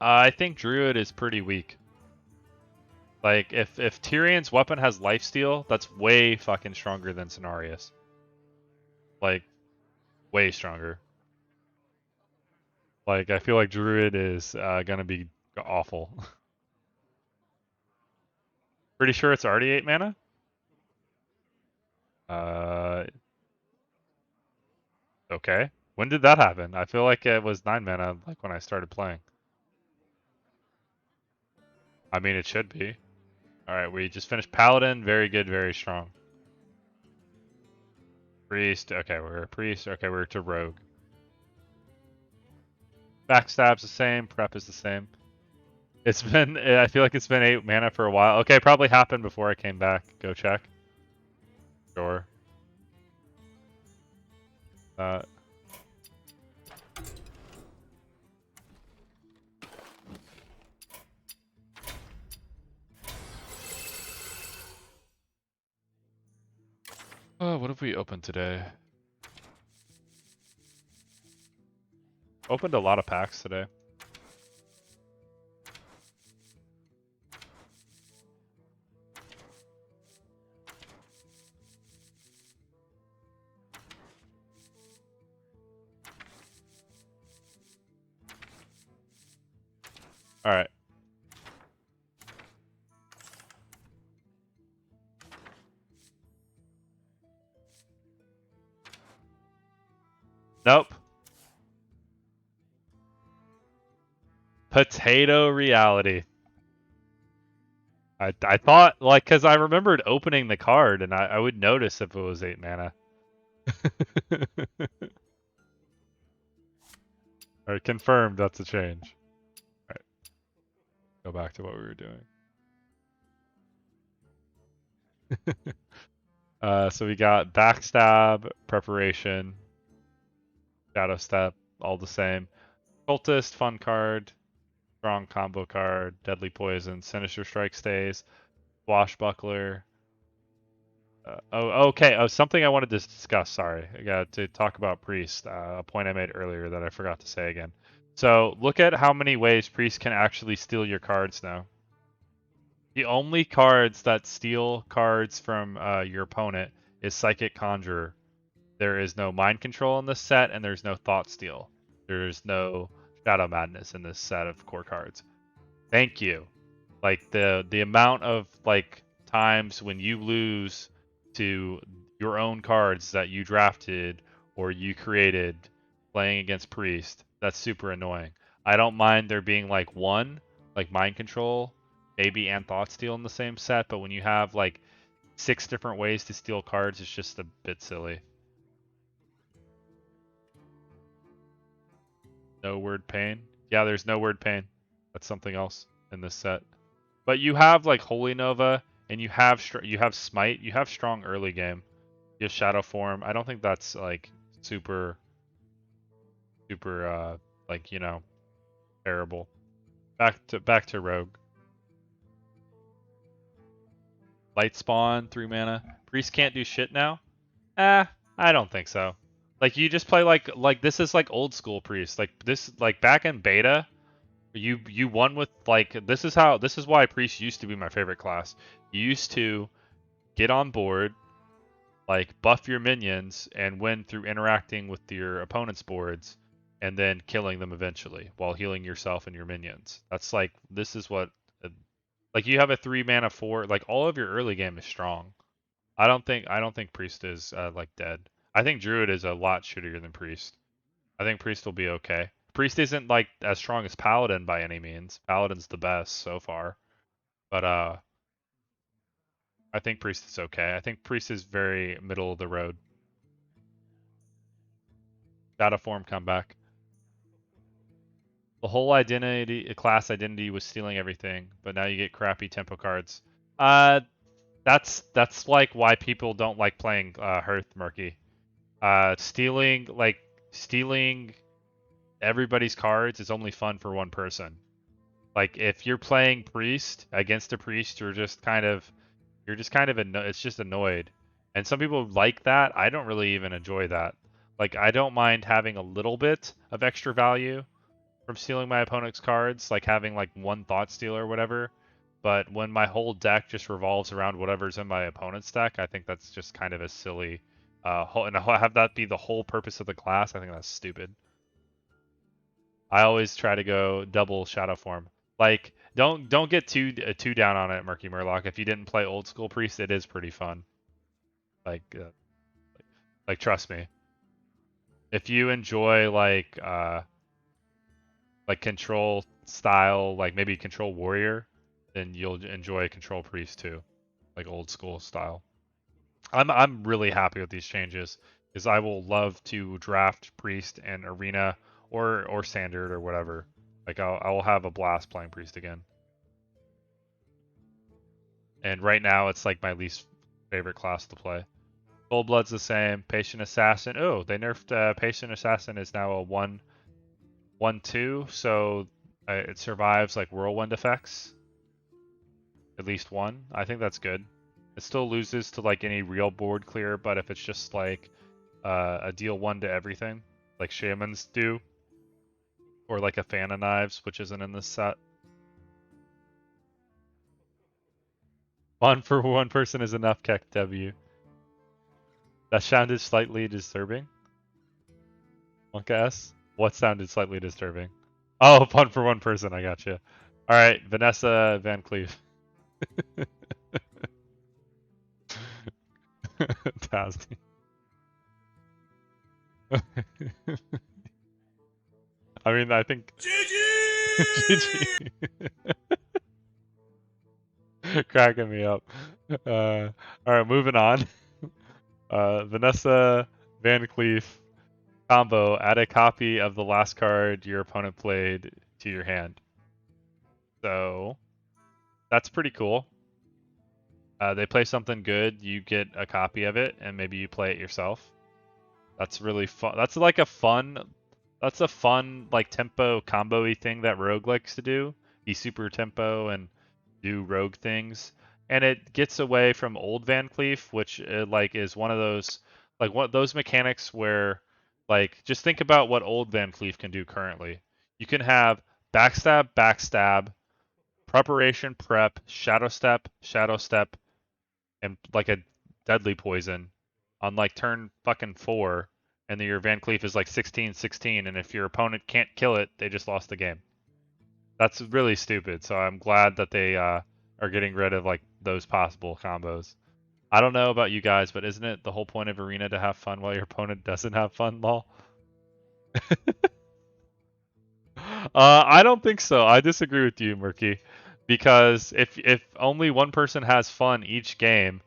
I think Druid is pretty weak. Like, if Tyrion's weapon has lifesteal, that's way fucking stronger than Cenarius. Like, way stronger. Like, I feel like Druid is gonna be awful. Pretty sure it's already 8 mana? Okay. When did that happen? I feel like it was 9 mana, like, when I started playing. I mean, it should be. Alright, we just finished Paladin. Very good, very strong. Priest. Okay, we're a Priest. Okay, we're to Rogue. Backstab's the same. Prep is the same. It's been, I feel like it's been 8 mana for a while. Okay, probably happened before I came back. Go check. Sure. Oh, what have we opened today? Opened a lot of packs today. Alright. Nope. Potato reality. I thought, like, because I remembered opening the card, and I would notice if it was 8 mana. Alright, confirmed that's a change. Alright. Go back to what we were doing. So we got Backstab, Preparation, Shadow Step, all the same. Cultist, fun card. Strong combo card. Deadly Poison, Sinister Strike stays. Swashbuckler. Okay. Oh, something I wanted to discuss. Sorry, I got to talk about priest. A point I made earlier that I forgot to say again. So look at how many ways priest can actually steal your cards now. The only cards that steal cards from your opponent is Psychic Conjurer. There is no Mind Control in this set, and there's no Thought Steal. There's no Shadow Madness in this set of core cards. Thank you. Like the amount of like times when you lose to your own cards that you drafted or you created playing against Priest, that's super annoying. I don't mind there being like one, like Mind Control, maybe and Thought Steal in the same set, but when you have like 6 different ways to steal cards, it's just a bit silly. No word pain. Yeah, there's no word pain. That's something else in this set. But you have like Holy Nova, and you have Smite. You have strong early game. You have Shadow Form. I don't think that's like super super like terrible. Back to Rogue. Light Spawn 3 mana. Priest can't do shit now. I don't think so. Like you just play like this is like old school Priest. Like this like back in beta. You won with like this is why Priest used to be my favorite class. You used to get on board, like buff your minions and win through interacting with your opponent's boards and then killing them eventually while healing yourself and your minions. That's like this is what like you have a 3 mana 4, like all of your early game is strong. I don't think Priest is like dead. I think Druid is a lot shittier than Priest. I think Priest will be okay. Priest isn't like as strong as Paladin by any means. Paladin's the best so far. But I think Priest is okay. I think Priest is very middle of the road. Shadow form comeback. The whole class identity was stealing everything, but now you get crappy tempo cards. Uh that's like why people don't like playing Hearth Murky. Stealing everybody's cards is only fun for one person. Like if you're playing priest against a priest, it's just annoyed. And some people like that. I don't really even enjoy that. Like I don't mind having a little bit of extra value from stealing my opponent's cards, like having like one thought steal or whatever. But when my whole deck just revolves around whatever's in my opponent's deck, I think that's just kind of a silly and have that be the whole purpose of the class. I think that's stupid. I always try to go double shadow form. Like, don't get too down on it, Murky Murloc. If you didn't play old school priest, it is pretty fun. Like, like trust me. If you enjoy like control style, like maybe control warrior, then you'll enjoy control priest too, like old school style. I'm really happy with these changes because I will love to draft priest and arena or standard or whatever. Like I will have a blast playing priest again. And right now it's like my least favorite class to play. Full Blood's the same. Patient Assassin. Oh, they nerfed Patient Assassin is now a 1/2, so it survives like whirlwind effects. At least one. I think that's good. It still loses to like any real board clear, but if it's just like a deal 1 to everything, like Shamans do, or like a Fan of Knives, which isn't in this set. One for one person is enough, Keck W. That sounded slightly disturbing. Monka S? What sounded slightly disturbing? Oh, fun for one person, I got you. Alright, Vanessa Van Cleef. Tasty. I mean, I think... GG! Cracking me up. Alright, moving on. Vanessa Van Cleef combo, add a copy of the last card your opponent played to your hand. So that's pretty cool. They play something good, you get a copy of it, and maybe you play it yourself. That's really fun. That's a fun like tempo combo-y thing that Rogue likes to do. Be super tempo and do rogue things. and it gets away from old Van Cleef, which like is one of those like what those mechanics where like just think about what old Van Cleef can do currently. You can have backstab, backstab, preparation, prep, shadow step, and like a deadly poison on like turn fucking 4, and then your Van Cleef is like 16-16, and if your opponent can't kill it, they just lost the game. That's really stupid. So I'm glad that they are getting rid of like those possible combos. I don't know about you guys, but isn't it the whole point of Arena to have fun while your opponent doesn't have fun, lol? I don't think so. I disagree with you, Murky, because if only one person has fun each game,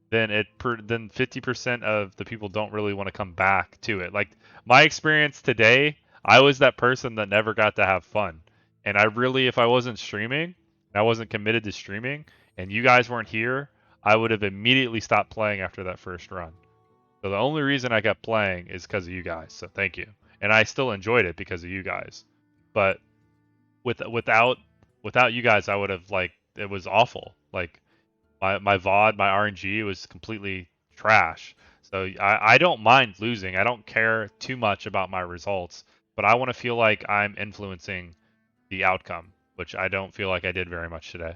then 50% of the people don't really want to come back to it. Like my experience today, I was that person that never got to have fun. And I really, if I wasn't streaming, I wasn't committed to streaming, and you guys weren't here, I would have immediately stopped playing after that first run. So the only reason I kept playing is because of you guys. So thank you. And I still enjoyed it because of you guys. But without you guys, I would have like it was awful. Like my VOD, my RNG was completely trash. So I don't mind losing. I don't care too much about my results, but I want to feel like I'm influencing the outcome, which I don't feel like I did very much today.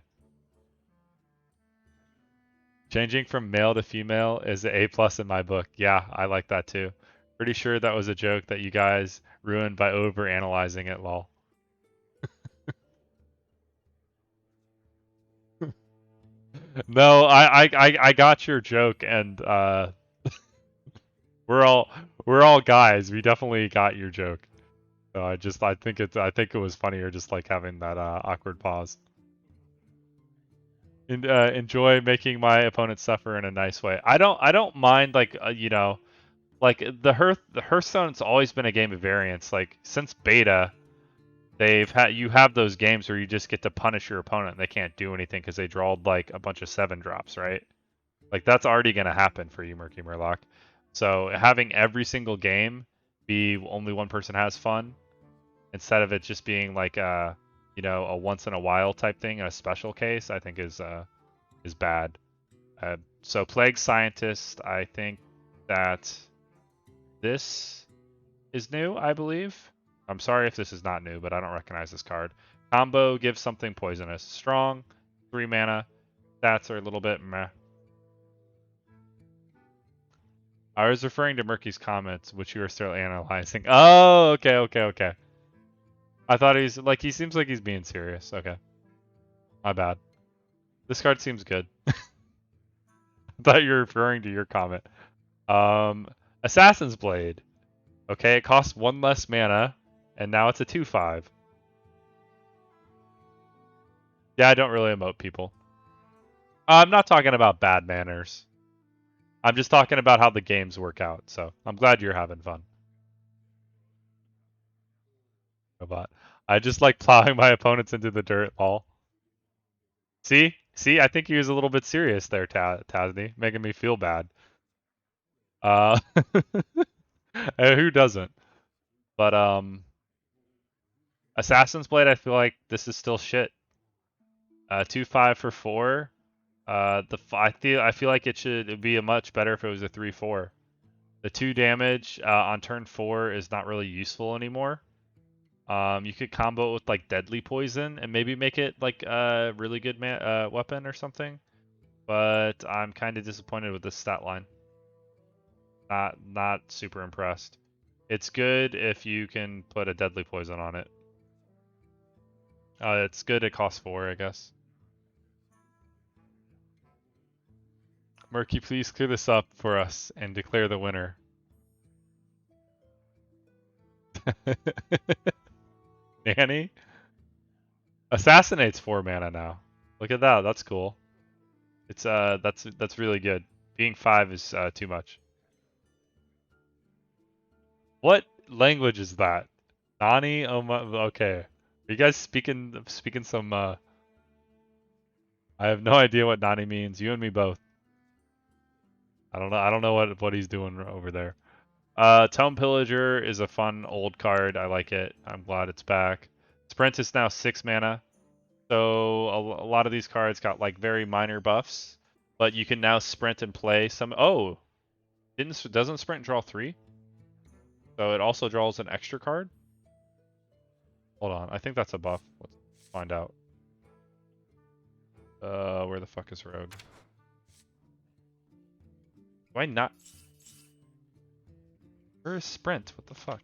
Changing from male to female is an A plus in my book. Yeah, I like that too. Pretty sure that was a joke that you guys ruined by over analyzing it, lol. No, I got your joke, and we're all we're all guys. We definitely got your joke. So I think it was funnier just like having that awkward pause. And enjoy making my opponent suffer in a nice way. I don't mind like like the Hearthstone's always been a game of variance. Like since beta, you have those games where you just get to punish your opponent and they can't do anything because they drawed like a bunch of 7 drops, right? Like that's already gonna happen for you, Murky Murloc. So having every single game be only one person has fun instead of it just being like a once in a while type thing in a special case, I think is bad. So Plague Scientist, I think that this is new, I believe. I'm sorry if this is not new, but I don't recognize this card. Combo gives something poisonous. Strong, 3 mana. Stats are a little bit meh. I was referring to Murky's comments, which you are still analyzing. Oh, okay. I thought he seems like he's being serious. Okay. My bad. This card seems good. I thought you were referring to your comment. Assassin's Blade. Okay, it costs 1 less mana, and now it's a 2/5. Yeah, I don't really emote people. I'm not talking about bad manners. I'm just talking about how the games work out, so I'm glad you're having fun. Robot. I just like plowing my opponents into the dirt, lol. See? I think he was a little bit serious there, Tasney, making me feel bad. Uh, who doesn't? But Assassin's Blade, I feel like this is still shit. 2/5 for 4. I feel like it'd be a much better if it was a 3/4. The 2 damage on turn 4 is not really useful anymore. You could combo it with like Deadly Poison and maybe make it like a really good weapon or something. But I'm kind of disappointed with this stat line. Not super impressed. It's good if you can put a Deadly Poison on it. It's good. It costs 4, I guess. Murky, please clear this up for us and declare the winner. Nanny? Assassinates 4 mana now. Look at that. That's cool. It's that's really good. Being 5 is too much. What language is that? Nani? Oh my. Okay. Are you guys speaking some? I have no idea what Nani means. You and me both. I don't know. I don't know what he's doing over there. Tome Pillager is a fun old card. I like it. I'm glad it's back. Sprint is now 6 mana. So a lot of these cards got like very minor buffs, but you can now sprint and play some. Oh, doesn't sprint draw 3? So it also draws an extra card. Hold on, I think that's a buff. Let's find out. Where the fuck is Rogue? Why not? Where is Sprint? What the fuck?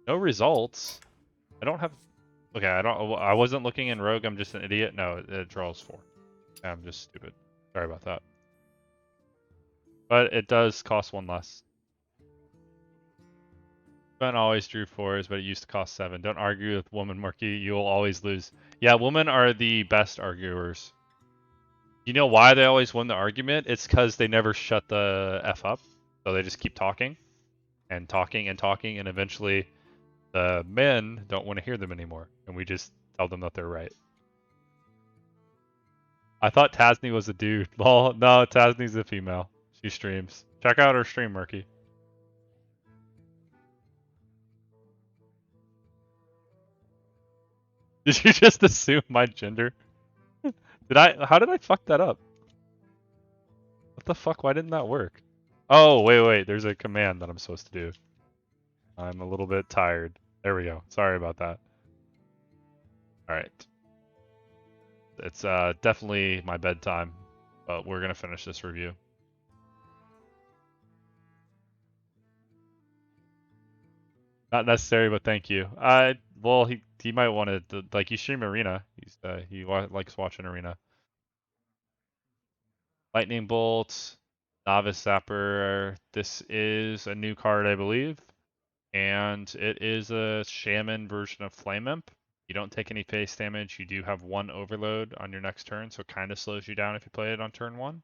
No results. I don't have. Okay, I wasn't looking in Rogue. I'm just an idiot. No, it draws 4. I'm just stupid. Sorry about that. But it does cost 1 less. Ben always drew 4s, but it used to cost 7. Don't argue with woman, Marky. You will always lose. Yeah, women are the best arguers. You know why they always win the argument? It's because they never shut the F up. So they just keep talking and talking and talking, and eventually the men don't want to hear them anymore. And we just tell them that they're right. I thought Tasney was a dude. Lol, no, Tasney's a female. She streams. Check out her stream, Murky. Did you just assume my gender? How did I fuck that up? What the fuck? Why didn't that work? Oh, wait. There's a command that I'm supposed to do. I'm a little bit tired. There we go. Sorry about that. Alright. It's definitely my bedtime, but we're gonna finish this review. Not necessary, but thank you. Well, he might want to like you stream Arena. He likes watching Arena. Lightning Bolt, Novice Zapper. This is a new card, I believe, and it is a Shaman version of Flame Imp. You don't take any face damage. You do have 1 overload on your next turn, so it kind of slows you down if you play it on turn 1.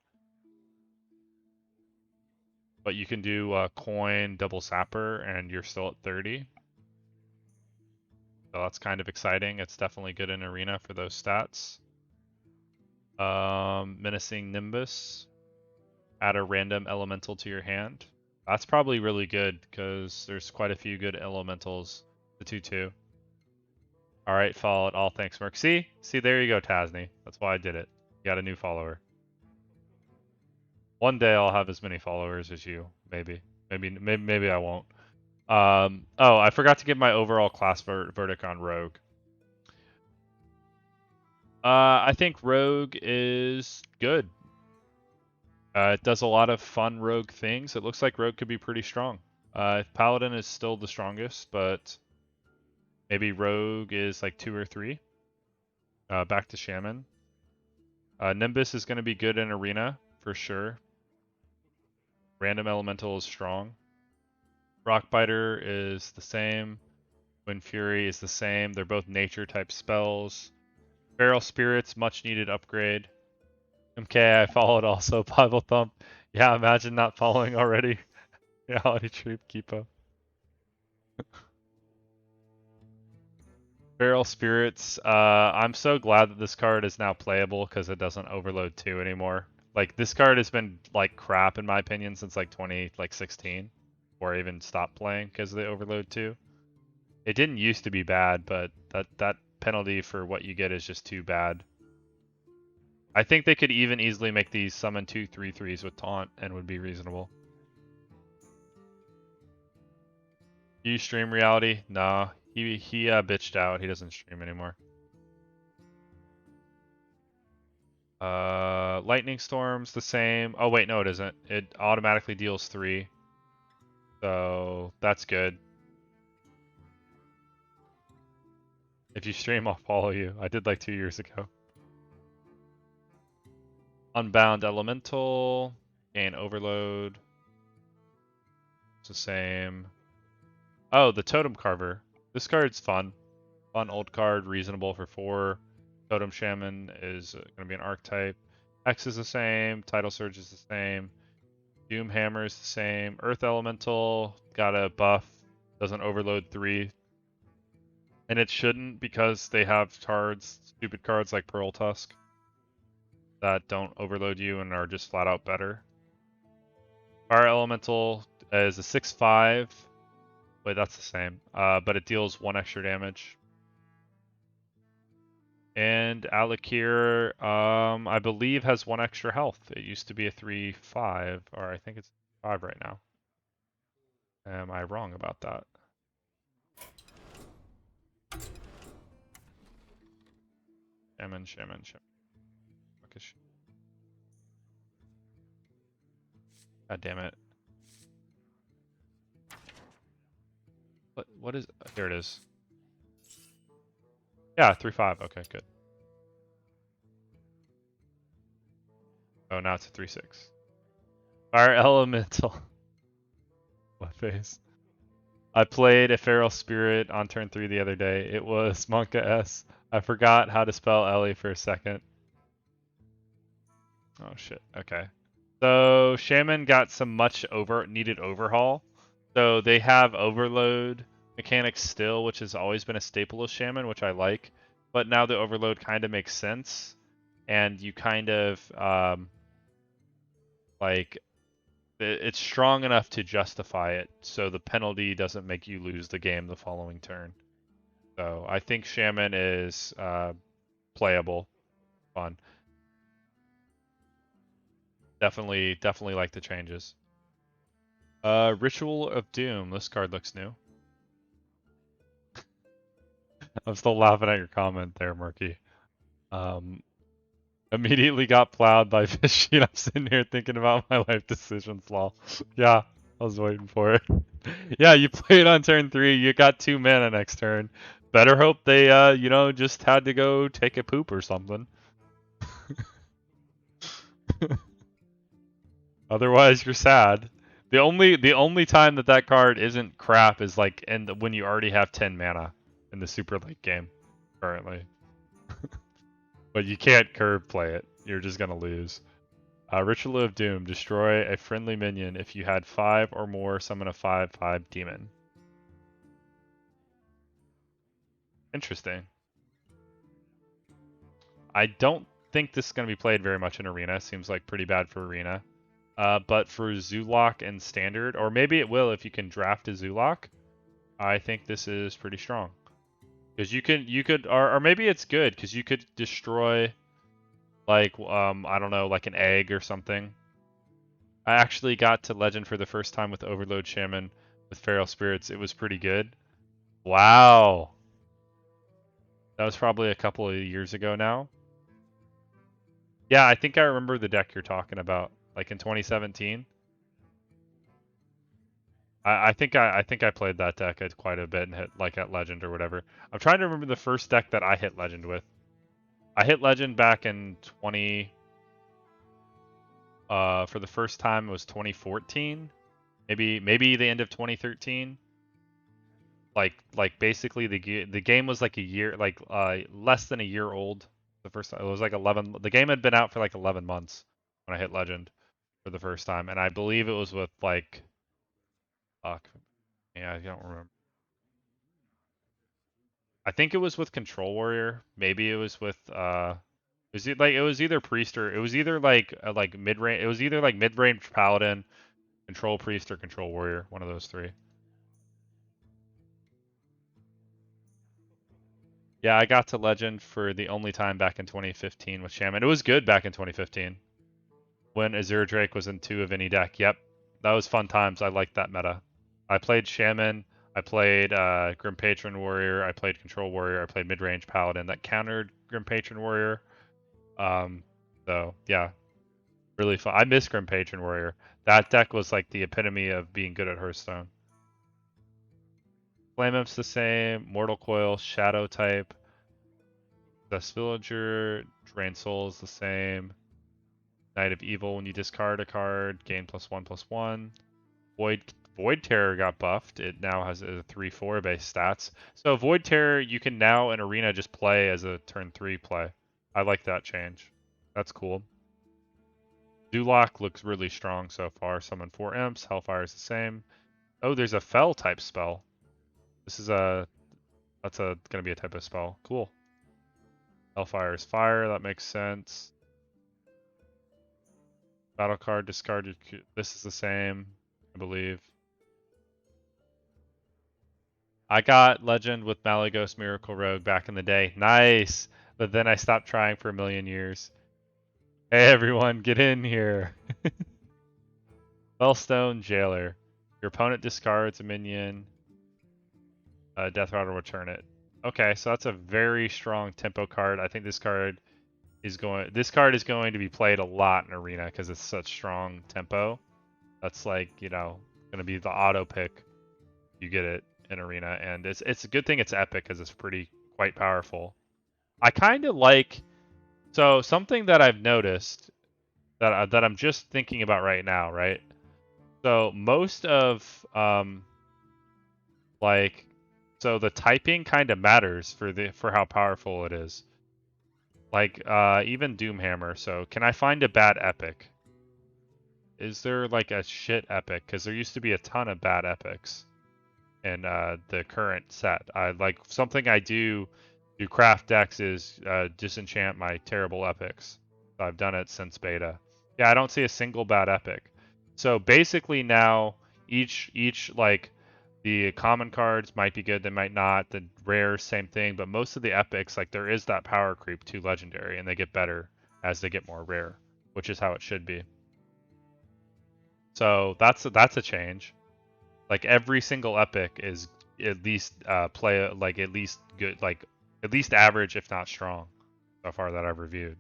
But you can do coin, double zapper, and you're still at 30. So that's kind of exciting. It's definitely good in Arena for those stats. Menacing Nimbus. Add a random elemental to your hand. That's probably really good because there's quite a few good elementals. The 2/2. Alright, followed. All thanks, Merc. See, there you go, Tasney. That's why I did it. You got a new follower. One day I'll have as many followers as you. Maybe I won't. Oh, I forgot to give my overall class verdict on Rogue. I think Rogue is good. It does a lot of fun Rogue things. It looks like Rogue could be pretty strong. Paladin is still the strongest, but maybe Rogue is like 2 or 3. Back to Shaman. Nimbus is going to be good in Arena, for sure. Random Elemental is strong. Rockbiter is the same. Wind Fury is the same. They're both nature type spells. Feral Spirits, much needed upgrade. MK, I followed also. Bible Thump. Yeah, imagine not following already. Reality Troop, Keepo. Feral Spirits. I'm so glad that this card is now playable because it doesn't overload 2 anymore. Like, this card has been, like, crap in my opinion since, like, 2016. Or I even stopped playing because of the overload 2. It didn't used to be bad, but that penalty for what you get is just too bad. I think they could even easily make these summon 2 3/3s with taunt and would be reasonable. Do you stream Reality? Nah, he bitched out. He doesn't stream anymore. Lightning Storm's the same. Oh wait, no it isn't. It automatically deals 3. So that's good. If you stream, I'll follow you. I did like 2 years ago. Unbound Elemental. Gain Overload. It's the same. Oh, the Totem Carver. This card's fun. Fun old card, reasonable for 4. Totem Shaman is going to be an archetype. X is the same. Tidal Surge is the same. Doom Hammer is the same. Earth Elemental got a buff. Doesn't overload 3. And it shouldn't because they have cards, stupid cards like Pearl Tusk, that don't overload you and are just flat out better. Fire Elemental is a 6/5. Wait, that's the same. But it deals 1 extra damage. And Alakir, I believe has 1 extra health. It used to be a 3/5, or I think it's 5 right now. Am I wrong about that? Shaman. God damn it. What is, here it is. Yeah, 3/5, okay, good. Oh, now it's a 3/6. Fire Elemental. What face? I played a Feral Spirit on turn 3 the other day. It was Monka S. I forgot how to spell Ellie for a second. Oh shit, okay. So Shaman got some much needed overhaul. So they have overload mechanics still, which has always been a staple of Shaman, which I like. But now the overload kind of makes sense, and you kind of like it's strong enough to justify it, so the penalty doesn't make you lose the game the following turn. So I think Shaman is playable, fun. Definitely like the changes. Ritual of Doom. This card looks new. I'm still laughing at your comment there, Murky. Immediately got plowed by Fishy. I'm sitting here thinking about my life decisions, lol. Yeah, I was waiting for it. Yeah, you played on turn 3. You got 2 mana next turn. Better hope they, just had to go take a poop or something. Otherwise, you're sad. The only time that card isn't crap is like when you already have 10 mana in the super late game currently. But you can't curve play it. You're just gonna lose. Ritual of Doom. Destroy a friendly minion if you had 5 or more. Summon a 5/5 demon. Interesting. I don't think this is gonna be played very much in Arena. Seems like pretty bad for Arena. But for Zulok and Standard, or maybe it will if you can draft a Zulok, I think this is pretty strong. Because or maybe it's good because you could destroy, like, I don't know, like an egg or something. I actually got to Legend for the first time with Overload Shaman with Feral Spirits. It was pretty good. Wow. That was probably a couple of years ago now. Yeah, I think I remember the deck you're talking about, like in 2017. I think I played that deck at quite a bit and hit like at Legend or whatever. I'm trying to remember the first deck that I hit Legend with. I hit Legend back in 20 for the first time it was 2014. Maybe the end of 2013. Like basically the game was like a year, like less than a year old. The first time it was like 11. The game had been out for like 11 months when I hit Legend for the first time, and I believe it was with like fuck. Yeah, I don't remember. I think it was with Control Warrior. Maybe it was with it was either Priest or it was either like mid range. It was either like mid range Paladin, Control Priest, or Control Warrior. One of those 3. Yeah, I got to Legend for the only time back in 2015 with Shaman. It was good back in 2015 when Azure Drake was in 2 of any deck. Yep, that was fun times. I liked that meta. I played Shaman. I played Grim Patron Warrior. I played Control Warrior. I played mid range Paladin that countered Grim Patron Warrior. Um, so yeah, really fun. I miss Grim Patron Warrior. That deck was like the epitome of being good at Hearthstone. Flame Imp's the same. Mortal Coil, Shadow type. Dust Villager, Drain Soul is the same. Knight of Evil, when you discard a card, gain +1/+1. Void Terror got buffed. It now has a 3/4 base stats. So Void Terror you can now in Arena just play as a turn 3 play. I like that change. That's cool. Zulok looks really strong so far. Summon 4 imps. Hellfire is the same. Oh, there's a Fell type spell. This is gonna be a type of spell. Cool. Hellfire is fire. That makes sense. Battle card discarded. This is the same, I believe. I got Legend with Malygos Miracle Rogue back in the day. Nice. But then I stopped trying for a million years. Hey everyone, get in here. Spellstone Jailer. Your opponent discards a minion. Death Rod will return it. Okay, so that's a very strong tempo card. I think this card is going to be played a lot in Arena because it's such strong tempo. That's like, going to be the auto pick. You get it in Arena, and it's a good thing it's epic because it's quite powerful. I kind of like, so something that I've noticed that I'm just thinking about right now, right? So most of so the typing kind of matters for how powerful it is. Like even Doomhammer. So can I find a bad epic? Is there like a shit epic? Because there used to be a ton of bad epics in the current set. I like something I do craft decks is disenchant my terrible epics. I've done it since beta. Yeah, I don't see a single bad epic. So basically now each like the common cards might be good, they might not. The rares, same thing. But most of the epics, like there is that power creep to legendary, and they get better as they get more rare, which is how it should be. So that's a change. Like every single epic is at least at least good, like at least average, if not strong, so far that I've reviewed.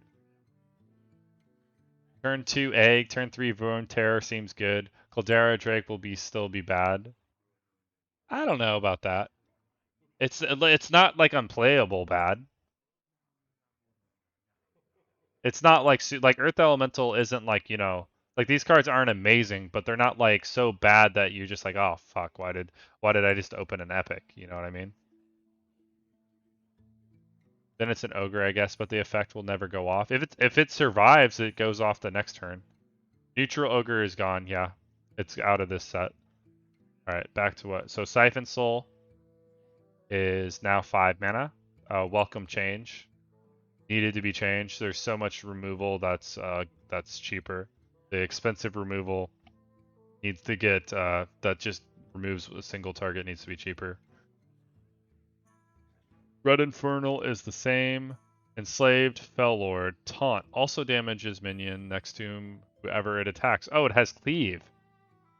Turn 2 Egg, turn 3 Ruin Terror seems good. Caldera Drake will still be bad. I don't know about that. It's not like unplayable bad. It's not like Earth Elemental isn't like, like these cards aren't amazing, but they're not like so bad that you're just like, oh fuck, why did I just open an epic? You know what I mean? Then it's an ogre, I guess, but the effect will never go off. If it survives, it goes off the next turn. Neutral ogre is gone, yeah. It's out of this set. Alright, back to what? So Siphon Soul is now 5 mana. Welcome change. Needed to be changed. There's so much removal that's cheaper. The expensive removal needs to get that just removes a single target needs to be cheaper. Red Infernal is the same. Enslaved Fellord. Taunt also damages minion next to whoever it attacks. Oh, it has Cleave.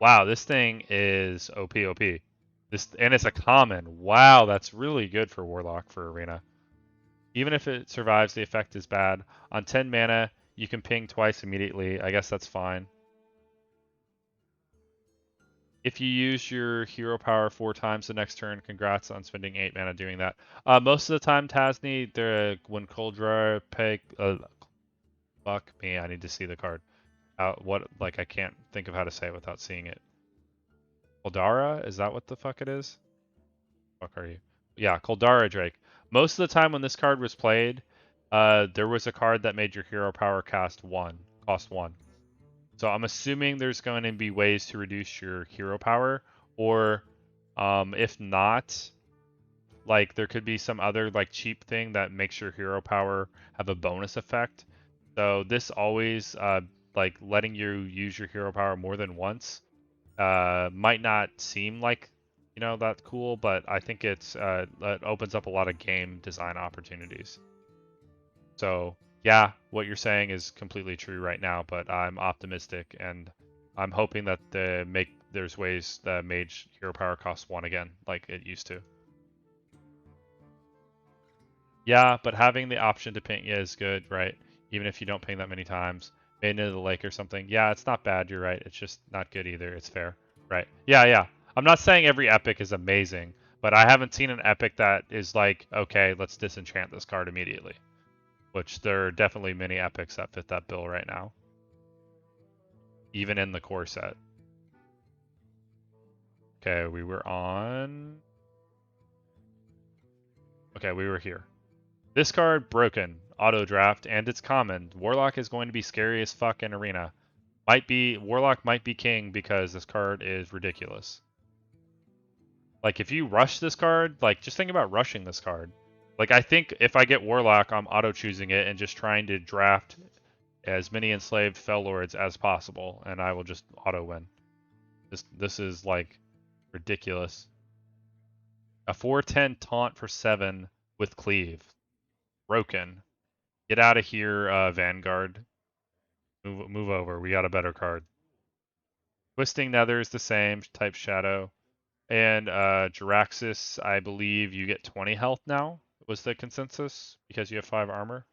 Wow, this thing is OP. And it's a common. Wow, that's really good for Warlock for Arena. Even if it survives, the effect is bad. On 10 mana, you can ping twice immediately. I guess that's fine. If you use your hero power 4 times the next turn, congrats on spending 8 mana doing that. Most of the time, Tasni, when Coldra pick, fuck me, I need to see the card. I can't think of how to say it without seeing it. Coldara, is that what the fuck it is? Fuck are you? Yeah, Coldara Drake. Most of the time when this card was played, there was a card that made your hero power cost 1. So I'm assuming there's going to be ways to reduce your hero power, or if not, like there could be some other like cheap thing that makes your hero power have a bonus effect. So this always like letting you use your hero power more than once might not seem like that cool, but I think it opens up a lot of game design opportunities. So yeah, what you're saying is completely true right now, but I'm optimistic and I'm hoping that there's ways that Mage hero power costs 1 again, like it used to. Yeah, but having the option to ping is good, right? Even if you don't ping that many times. Maiden of the Lake or something. Yeah, it's not bad, you're right. It's just not good either. It's fair. Right. Yeah. I'm not saying every epic is amazing, but I haven't seen an epic that is like, okay, let's disenchant this card immediately. Which there are definitely many epics that fit that bill right now. Even in the core set. Okay, we were on... Okay, we were here. This card, broken. Auto draft, and it's common. Warlock is going to be scary as fuck in Arena. Warlock might be king because this card is ridiculous. Like, if you rush this card, like, just think about rushing this card. Like, I think if I get Warlock, I'm auto-choosing it and just trying to draft as many enslaved Fellords as possible, and I will just auto-win. This is, like, ridiculous. A 4/10 taunt for 7 with cleave. Broken. Get out of here, Vanguard. Move over. We got a better card. Twisting Nether is the same type shadow. And Jaraxxus, I believe you get 20 health now, was the consensus, because you have 5 armor.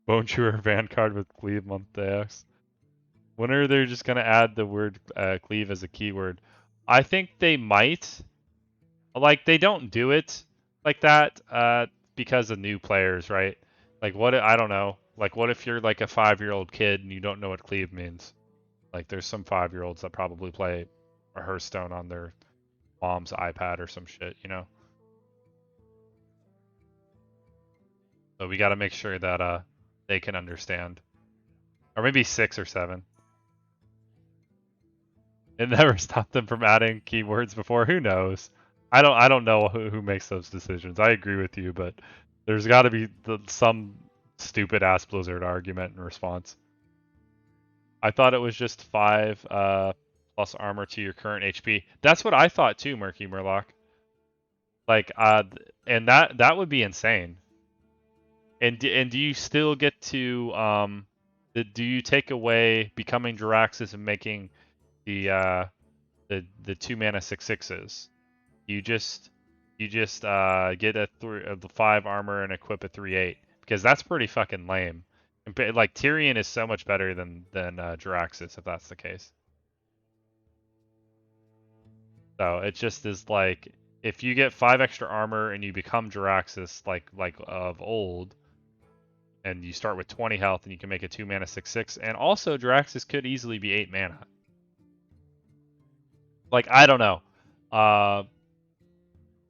Bone Chewer Vanguard with Cleave Month-X. When are they just going to add the word cleave as a keyword? I think they might. Like, they don't do it like that because of new players, right? Like, what, I don't know. Like, what if you're like a 5-year-old kid and you don't know what cleave means? Like, there's some 5-year-olds that probably play a Hearthstone on their mom's iPad or some shit, you know? So we got to make sure that they can understand. Or maybe 6 or 7. It never stopped them from adding keywords before. Who knows? I don't know who makes those decisions. I agree with you, but there's got to be some stupid ass Blizzard argument in response. I thought it was just 5 plus armor to your current HP. That's what I thought too, Murky Murloc. Like and that would be insane. And do you still get to do you take away becoming Jaraxxus and making the 2 mana 6/6s? You just get the 5 armor and equip a 3/8 because that's pretty fucking lame. And, like Tyrion is so much better than Jaraxxus if that's the case. So it just is like if you get 5 extra armor and you become Jaraxxus like of old, and you start with 20 health and you can make a 2 mana 6/6, and also Jaraxxus could easily be 8 mana. Like I don't know.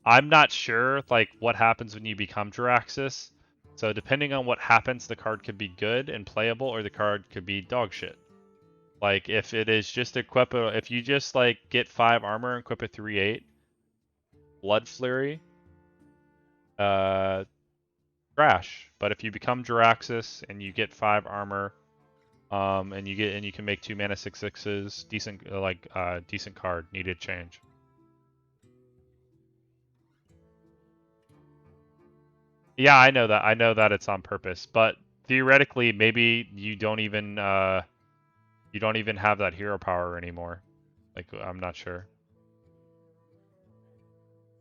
I'm not sure like what happens when you become Jaraxxus. So depending on what happens, the card could be good and playable, or the card could be dog shit. Like if it is just if you just like get 5 armor and equip a 3/8, Blood Flurry, uh, trash. But if you become Jaraxxus and you get 5 armor, and you can make 2 mana 6/6s, decent decent card, needed change. Yeah, I know that. I know that it's on purpose, but theoretically, maybe you don't even have that hero power anymore. Like I'm not sure.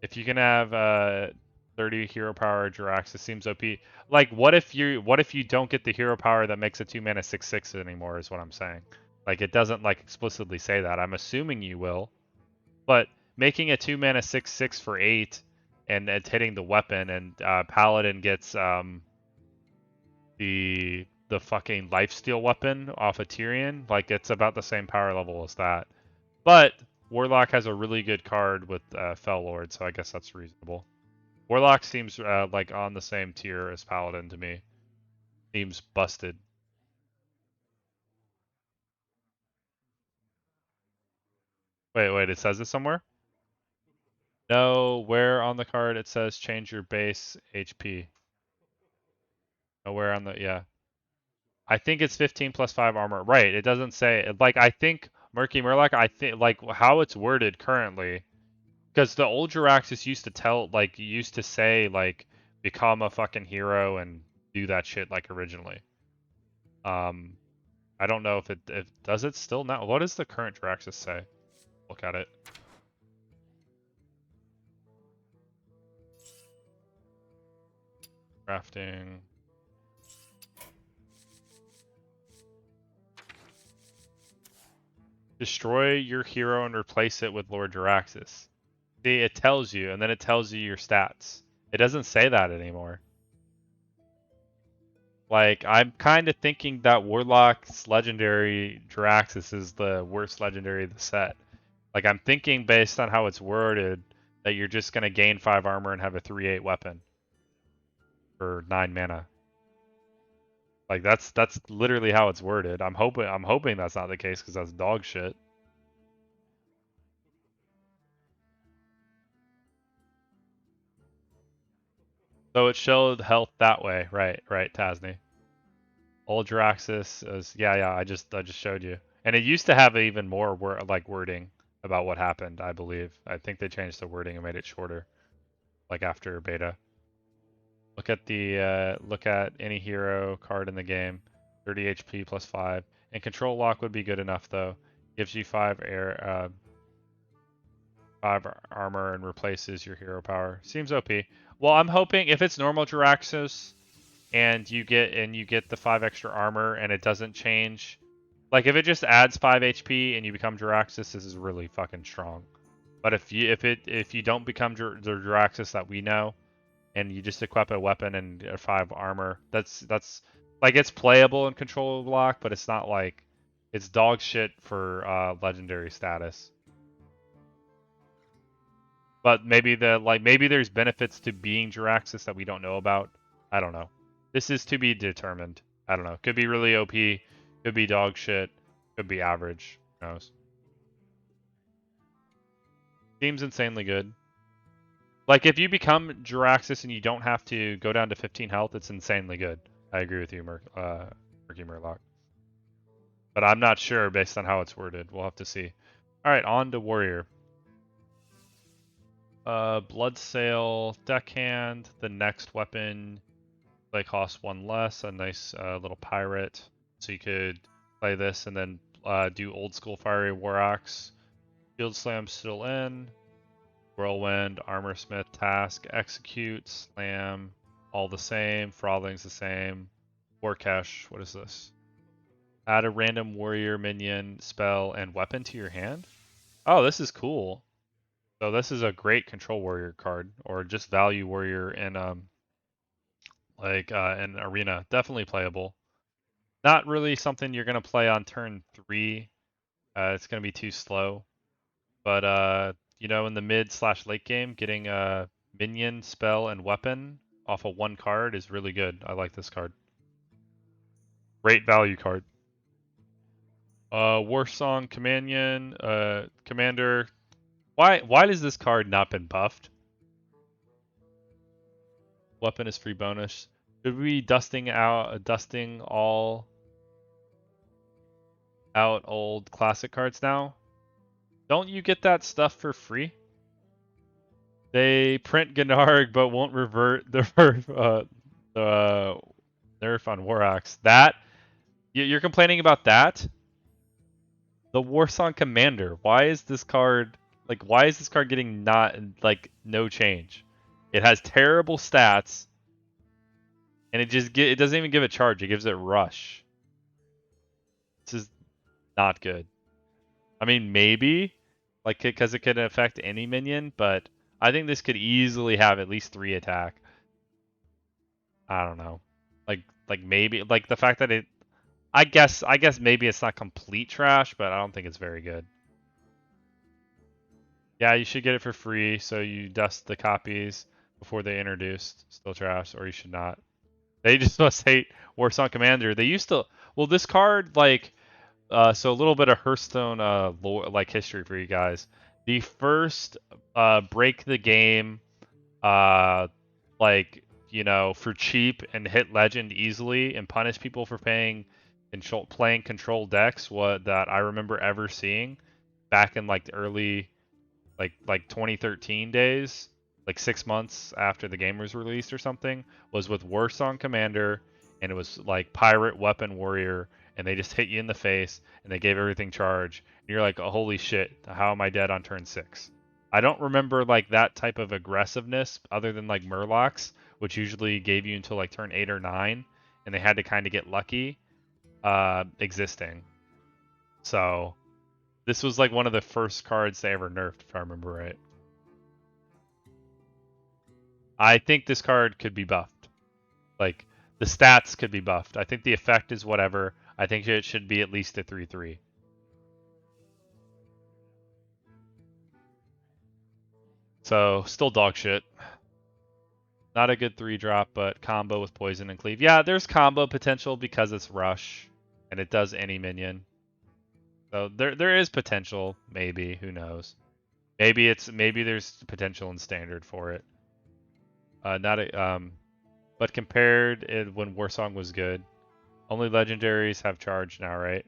If you can have 30 hero power Jirax, it seems OP. Like what if you don't get the hero power that makes a 2 mana 6/6 anymore is what I'm saying. Like it doesn't like explicitly say that. I'm assuming you will. But making a 2 mana 6/6 for 8 and it's hitting the weapon and Paladin gets the fucking lifesteal weapon off of Tyrion, like it's about the same power level as that. But Warlock has a really good card with Fell Lord, so I guess that's reasonable. Warlock seems like on the same tier as Paladin to me. Seems busted. Wait, it says it somewhere? No, where on the card it says change your base HP. Nowhere on the, yeah. I think it's 15 plus 5 armor. Right, it doesn't say, like, I think Murky Murloc, I think, like, how it's worded currently, because the old Jiraxxus used to say, like, become a fucking hero and do that shit, like, originally. Um, I don't know if does it still now? What does the current Jiraxxus say? Look at it. Crafting. Destroy your hero and replace it with Lord Jiraxxus. See, it tells you, and then it tells you your stats. It doesn't say that anymore. Like, I'm kind of thinking that Warlock's legendary Jiraxxus is the worst legendary of the set. Like, I'm thinking based on how it's worded that you're just going to gain 5 armor and have a 3/8 weapon for 9 mana. Like, that's literally how it's worded. I'm hoping that's not the case because that's dog shit. So it showed health that way. Right, Tasney. Old Jiraxxus is yeah, I just showed you. And it used to have even more wording about what happened, I believe. I think they changed the wording and made it shorter, like after beta. Look at the look at any hero card in the game. 30 HP plus 5. And control lock would be good enough though. Gives you 5 armor and replaces your hero power. Seems OP. Well, I'm hoping if it's normal Jiraxos and you get the 5 extra armor and it doesn't change. Like if it just adds 5 HP and you become Jiraxos, this is really fucking strong. But if you don't become the Jiraxos that we know, and you just equip a weapon and a 5 armor, that's like it's playable in control block, but it's not like it's dog shit for legendary status. But maybe there's benefits to being Jiraxos that we don't know about. I don't know. This is to be determined. I don't know. Could be really OP, could be dog shit, could be average. Who knows? Seems insanely good. Like if you become Jiraxos and you don't have to go down to 15 health, it's insanely good. I agree with you, Murky Murloc. But I'm not sure based on how it's worded. We'll have to see. All right, on to Warrior. Bloodsail, Deckhand. The next weapon play costs 1 less. A nice little pirate. So you could play this and then do old school fiery war axe. Field slam still in. Whirlwind, Armor Smith, Task, Execute, Slam, all the same. Frothling's the same. Warcash, what is this? Add a random warrior minion, spell, and weapon to your hand? Oh, this is cool. So this is a great control warrior card, or just value warrior in in arena. Definitely playable. Not really something you're gonna play on turn 3. It's gonna be too slow. But you know, in the mid/late game, getting a minion, spell, and weapon off of 1 card is really good. I like this card. Great value card. Warsong Commander. Why does this card not been buffed? Weapon is free bonus. Should we be dusting all out old classic cards now? Don't you get that stuff for free? They print Gennard but won't revert the nerf on Warax. That you're complaining about that? The Warsong Commander. Why is this card getting not like no change? It has terrible stats, and it doesn't even give it charge. It gives it rush. This is not good. I mean, maybe like because it could affect any minion, but I think this could easily have at least 3 attack. I don't know. Like maybe like the fact that I guess maybe it's not complete trash, but I don't think it's very good. Yeah, you should get it for free, so you dust the copies before they introduced Still Trash, or you should not. They just must hate Warsong Commander. They used to well this card so a little bit of Hearthstone lore, like history for you guys. The first break the game like you know for cheap and hit legend easily and punish people for playing control decks what that I remember ever seeing back in like the early like 2013 days, like 6 months after the game was released or something, was with Warsong Commander, and it was like Pirate Weapon Warrior, and they just hit you in the face, and they gave everything charge, and you're like, oh, holy shit, how am I dead on turn 6? I don't remember like that type of aggressiveness other than like Murlocs, which usually gave you until like turn 8 or 9, and they had to kind of get lucky, existing. So this was like one of the first cards they ever nerfed, if I remember right. I think this card could be buffed. Like the stats could be buffed. I think the effect is whatever. I think it should be at least a 3/3. So still dog shit. Not a good 3-drop, but combo with poison and cleave. Yeah, there's combo potential because it's rush and it does any minion. So there is potential, maybe, who knows. Maybe there's potential in standard for it. Not a but compared it when Warsong was good, only legendaries have charge now, right?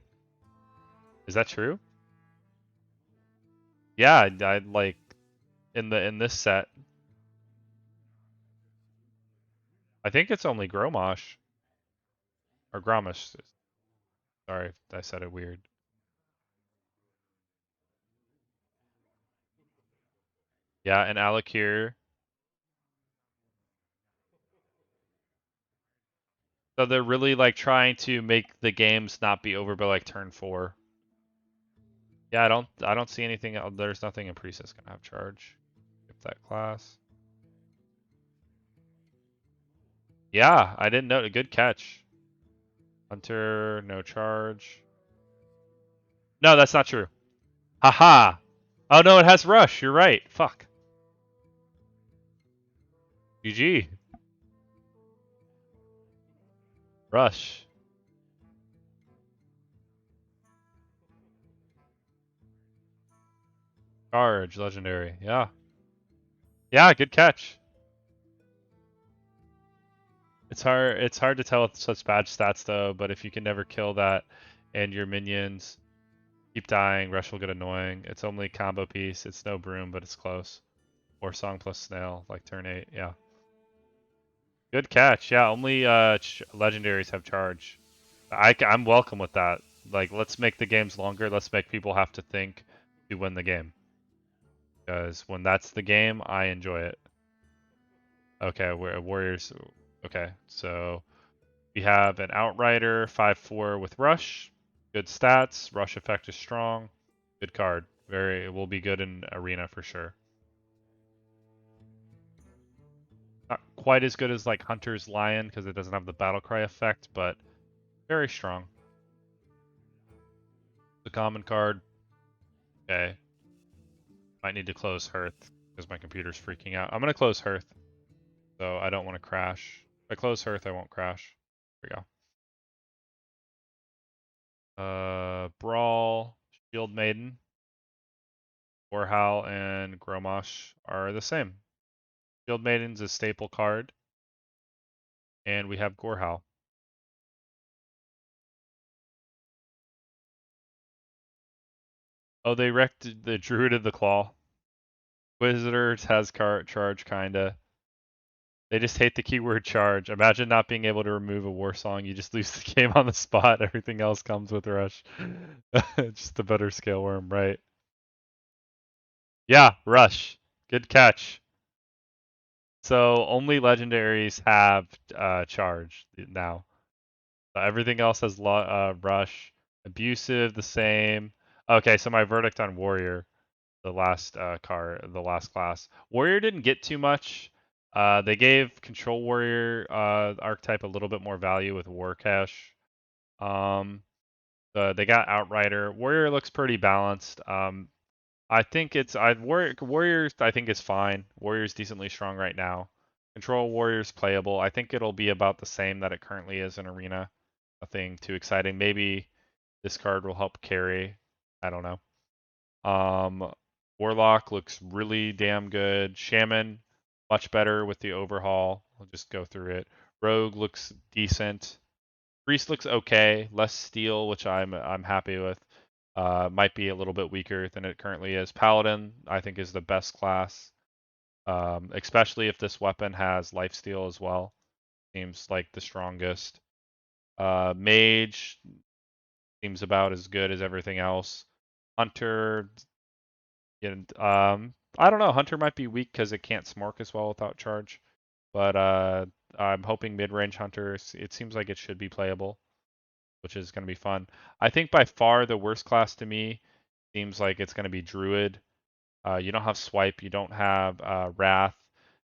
Is that true? Yeah, I like in this set. I think it's only Gromosh. Or Gromish. Sorry, I said it weird. Yeah, and Alakir. So they're really like trying to make the games not be over by like turn 4. Yeah, I don't see anything. There's nothing in Priest that's gonna have charge. Skip that class. Yeah, I didn't know. Good catch. Hunter, no charge. No, that's not true. Haha. Oh no, it has rush. You're right. Fuck. GG. Rush. Charge. Legendary. Yeah. Yeah, good catch. It's hard to tell with such bad stats though, but if you can never kill that and your minions keep dying, rush will get annoying. It's only combo piece. It's no broom, but it's close. Or song plus snail, like turn 8. Yeah. Good catch. Yeah, only legendaries have charge. I'm welcome with that. Like, let's make the games longer. Let's make people have to think to win the game. Because when that's the game, I enjoy it. Okay, we're Warriors. Okay, so we have an Outrider 5/4 with Rush. Good stats. Rush effect is strong. Good card. It will be good in Arena for sure. Not quite as good as like Hunter's Lion because it doesn't have the battle cry effect, but very strong. The common card. Okay. Might need to close Hearth because my computer's freaking out. I'm gonna close Hearth, so I don't want to crash. If I close Hearth, I won't crash. Here we go. Brawl, Shield Maiden, Warhowl, and Gromosh are the same. Shield Maiden's a staple card, and we have Gorehowl. Oh, they wrecked the Druid of the Claw. Wizards has charge, kinda. They just hate the keyword charge. Imagine not being able to remove a war song. You just lose the game on the spot. Everything else comes with rush. Just a better scale worm, right? Yeah, rush. Good catch. So only legendaries have charge now. Everything else has rush. Abusive, the same. Okay, so my verdict on warrior, the last the last class. Warrior didn't get too much. They gave Control Warrior archetype a little bit more value with War Cache. They got Outrider. Warrior looks pretty balanced. I think Warrior I think is fine. Warrior's decently strong right now. Control Warrior's playable. I think it'll be about the same that it currently is in Arena. Nothing too exciting. Maybe this card will help carry. I don't know. Warlock looks really damn good. Shaman, much better with the overhaul. I'll just go through it. Rogue looks decent. Priest looks okay. Less steel, which I'm happy with. Might be a little bit weaker than it currently is. Paladin, I think, is the best class. Especially if this weapon has lifesteal as well. Seems like the strongest. Mage seems about as good as everything else. Hunter, I don't know. Hunter might be weak because it can't smork as well without charge. But I'm hoping mid-range Hunter. It seems like it should be playable, which is going to be fun. I think by far the worst class to me seems like it's going to be Druid. You don't have Swipe. You don't have Wrath.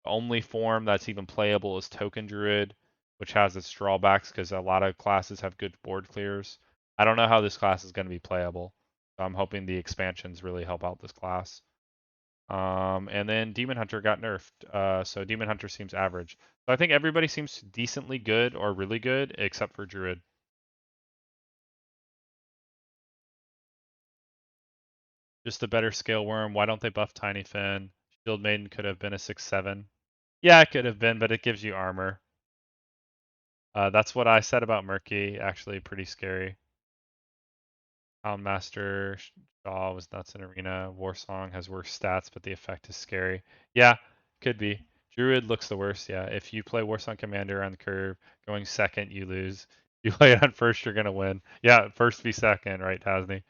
The only form that's even playable is Token Druid, which has its drawbacks because a lot of classes have good board clears. I don't know how this class is going to be playable. So I'm hoping the expansions really help out this class. And then DemonHunter got nerfed, so DemonHunter seems average. So I think everybody seems decently good or really good except for Druid. Just a better scale worm. Why don't they buff Tiny Fin? Shield Maiden could have been a 6/7. Yeah, it could have been, but it gives you armor. That's what I said about Murky. Actually, pretty scary. Master Shaw was nuts in Arena. Warsong has worse stats, but the effect is scary. Yeah, could be. Druid looks the worst, yeah. If you play Warsong Commander on the curve, going second, you lose. You play it on first, you're gonna win. Yeah, first v second, right, Tasney?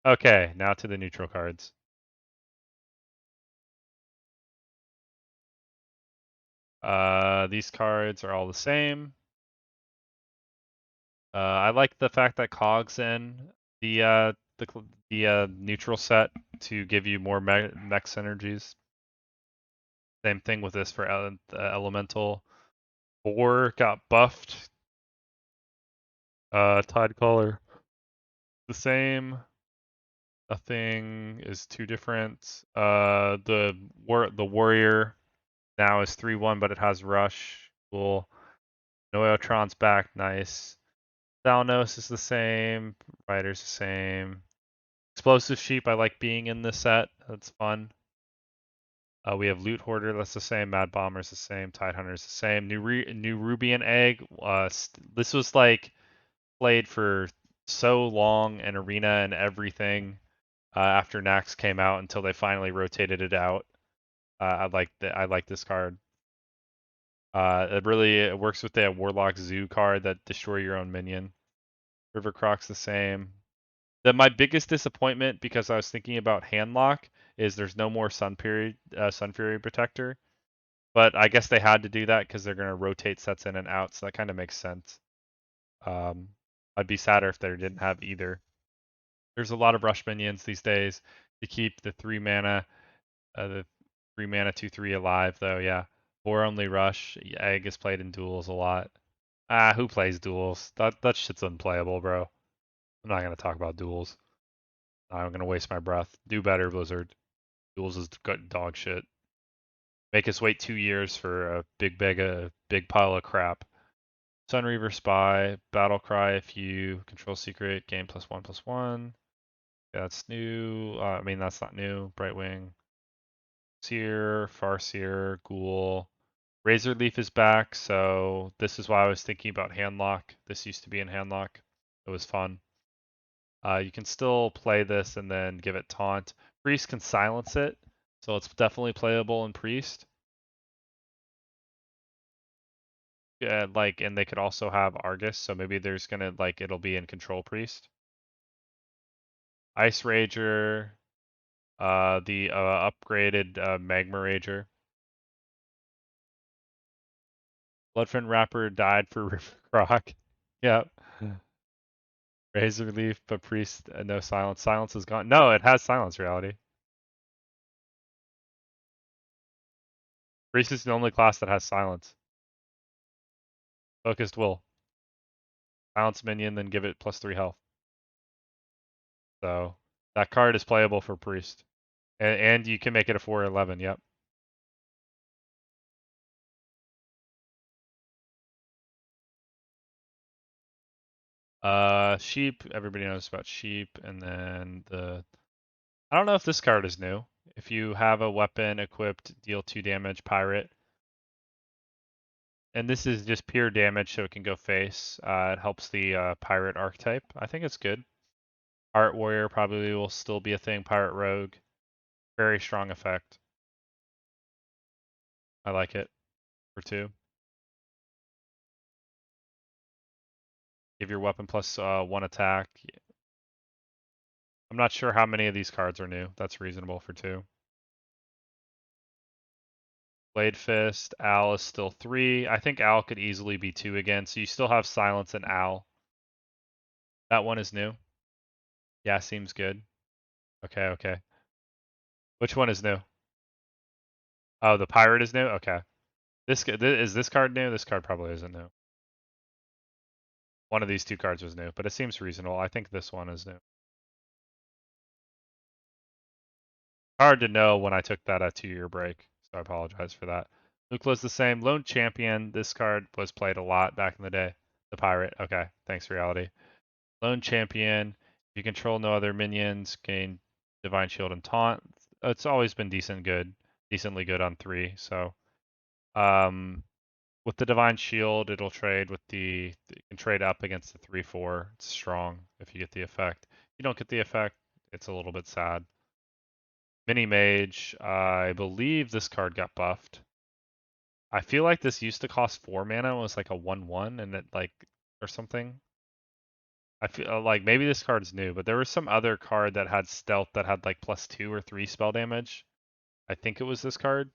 Okay, now to the neutral cards. These cards are all the same. I like the fact that Cog's in the neutral set to give you more mech synergies. Same thing with this for the elemental. 4 got buffed. Tide Caller the same. Nothing is too different. The warrior now is 3/1, but it has rush. Cool. Noeotron's back, nice. Thalnos is the same. Rider's the same. Explosive Sheep, I like being in this set. That's fun. We have Loot Hoarder, that's the same. Mad Bomber's the same. Tidehunter's the same. New Rubian Egg. This was like played for so long in Arena and everything after Nax came out until they finally rotated it out. I like this card. It works with the Warlock Zoo card that destroy your own minion. River Croc's the same. My biggest disappointment, because I was thinking about Handlock, is there's no more Sun Fury Protector. But I guess they had to do that because they're going to rotate sets in and out, so that kind of makes sense. I'd be sadder if they didn't have either. There's a lot of rush minions these days to keep the 2/3 alive, though. Yeah, 4 only rush. Egg is played in duels a lot. Who plays duels? That shit's unplayable, bro. I'm not gonna talk about duels. I'm gonna waste my breath. Do better, Blizzard. Duels is dog shit. Make us wait 2 years for a big pile of crap. Sunreaver Spy, Battlecry if you control secret, gain +1/+1. Yeah, that's new. I mean, that's not new. Brightwing, Seer, Farseer, Ghoul. Razorleaf is back, so this is why I was thinking about Handlock. This used to be in Handlock. It was fun. You can still play this and then give it Taunt. Priest can silence it, so it's definitely playable in Priest. Yeah, and they could also have Argus, so maybe there's gonna it'll be in Control Priest. Ice Rager, the upgraded Magma Rager. Bloodfin Wrapper died for River Croc. Yep. Razorleaf, but Priest, no Silence. Silence is gone. No, it has Silence reality. Priest is the only class that has Silence. Focused Will. Silence minion, then give it +3 health. So that card is playable for Priest. And you can make it a 4/11, yep. Sheep, everybody knows about Sheep, and then I don't know if this card is new. If you have a weapon equipped, deal 2 damage, Pirate. And this is just pure damage, so it can go face. It helps the Pirate archetype. I think it's good. Art Warrior probably will still be a thing. Pirate Rogue, very strong effect. I like it for 2. Give your weapon +1 attack. I'm not sure how many of these cards are new. That's reasonable for 2. Blade Fist, Owl is still 3. I think Owl could easily be 2 again, so you still have Silence and Owl. That one is new. Yeah, seems good. Okay, okay. Which one is new? Oh, the Pirate is new? Okay. Is this card new? This card probably isn't new. One of these 2 cards was new, but it seems reasonable. I think this one is new. Hard to know when I took that 2-year break, so I apologize for that. Nukla's the same. Lone Champion, this card was played a lot back in the day. The Pirate, okay. Thanks, Reality. Lone Champion, if you control no other minions, gain Divine Shield and Taunt. It's always been decently good on 3, so with the Divine Shield, it'll trade with you can trade up against the 3/4. It's strong if you get the effect. If you don't get the effect, it's a little bit sad. Mini Mage, I believe this card got buffed. I feel like this used to cost 4 mana and was like a 1/1 and it like or something. I feel like maybe this card's new, but there was some other card that had stealth that had like +2 or 3 spell damage. I think it was this card,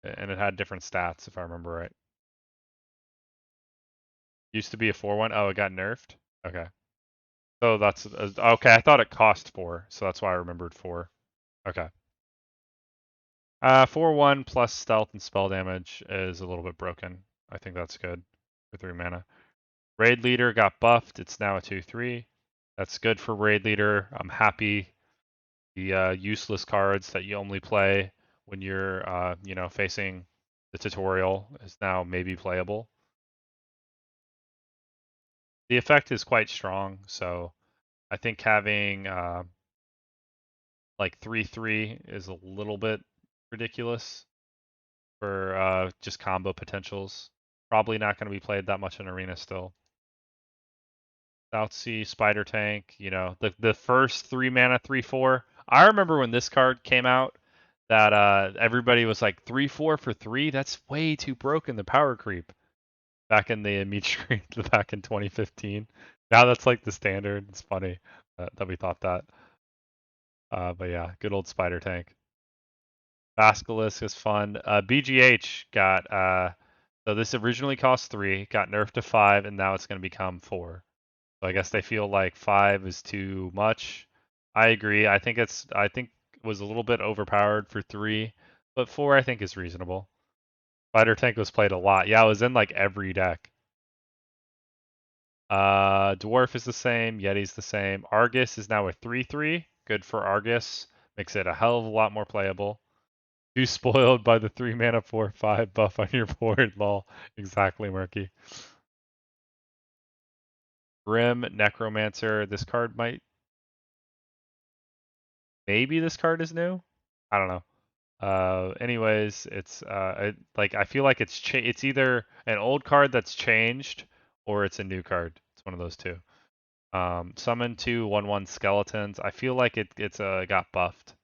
and it had different stats if I remember right. Used to be a 4/1. Oh, it got nerfed. Okay. So that's okay. I thought it cost 4, so that's why I remembered 4. Okay. 4/1 plus stealth and spell damage is a little bit broken. I think that's good for 3 mana. Raid Leader got buffed. It's now a 2/3. That's good for Raid Leader. I'm happy. The useless cards that you only play when you're, facing the tutorial is now maybe playable. The effect is quite strong, so I think having like 3/3 is a little bit ridiculous for just combo potentials. Probably not going to be played that much in Arena still. Southsea, Spider Tank, the first 3 mana 3/4. I remember when this card came out that everybody was like 3/4 for 3. That's way too broken. The power creep back in the meat screen back in 2015. Now that's like the standard. It's funny that we thought that. But yeah, good old Spider Tank. Basilisk is fun. BGH got so this originally cost 3, got nerfed to 5, and now it's going to become 4. So I guess they feel like 5 is too much. I agree. I think it was a little bit overpowered for 3, but 4 I think is reasonable. Spider Tank was played a lot. Yeah, it was in like every deck. Dwarf is the same, Yeti's the same. Argus is now a 3/3. Good for Argus. Makes it a hell of a lot more playable. Too spoiled by the 3 mana 4/5 buff on your board, lol. Exactly, Murky. Grim Necromancer. This card might. Maybe this card is new? I don't know. Anyways, it's like I feel like it's either an old card that's changed or it's a new card. It's one of those two. Summon 2/1/1 skeletons. I feel like it's got buffed.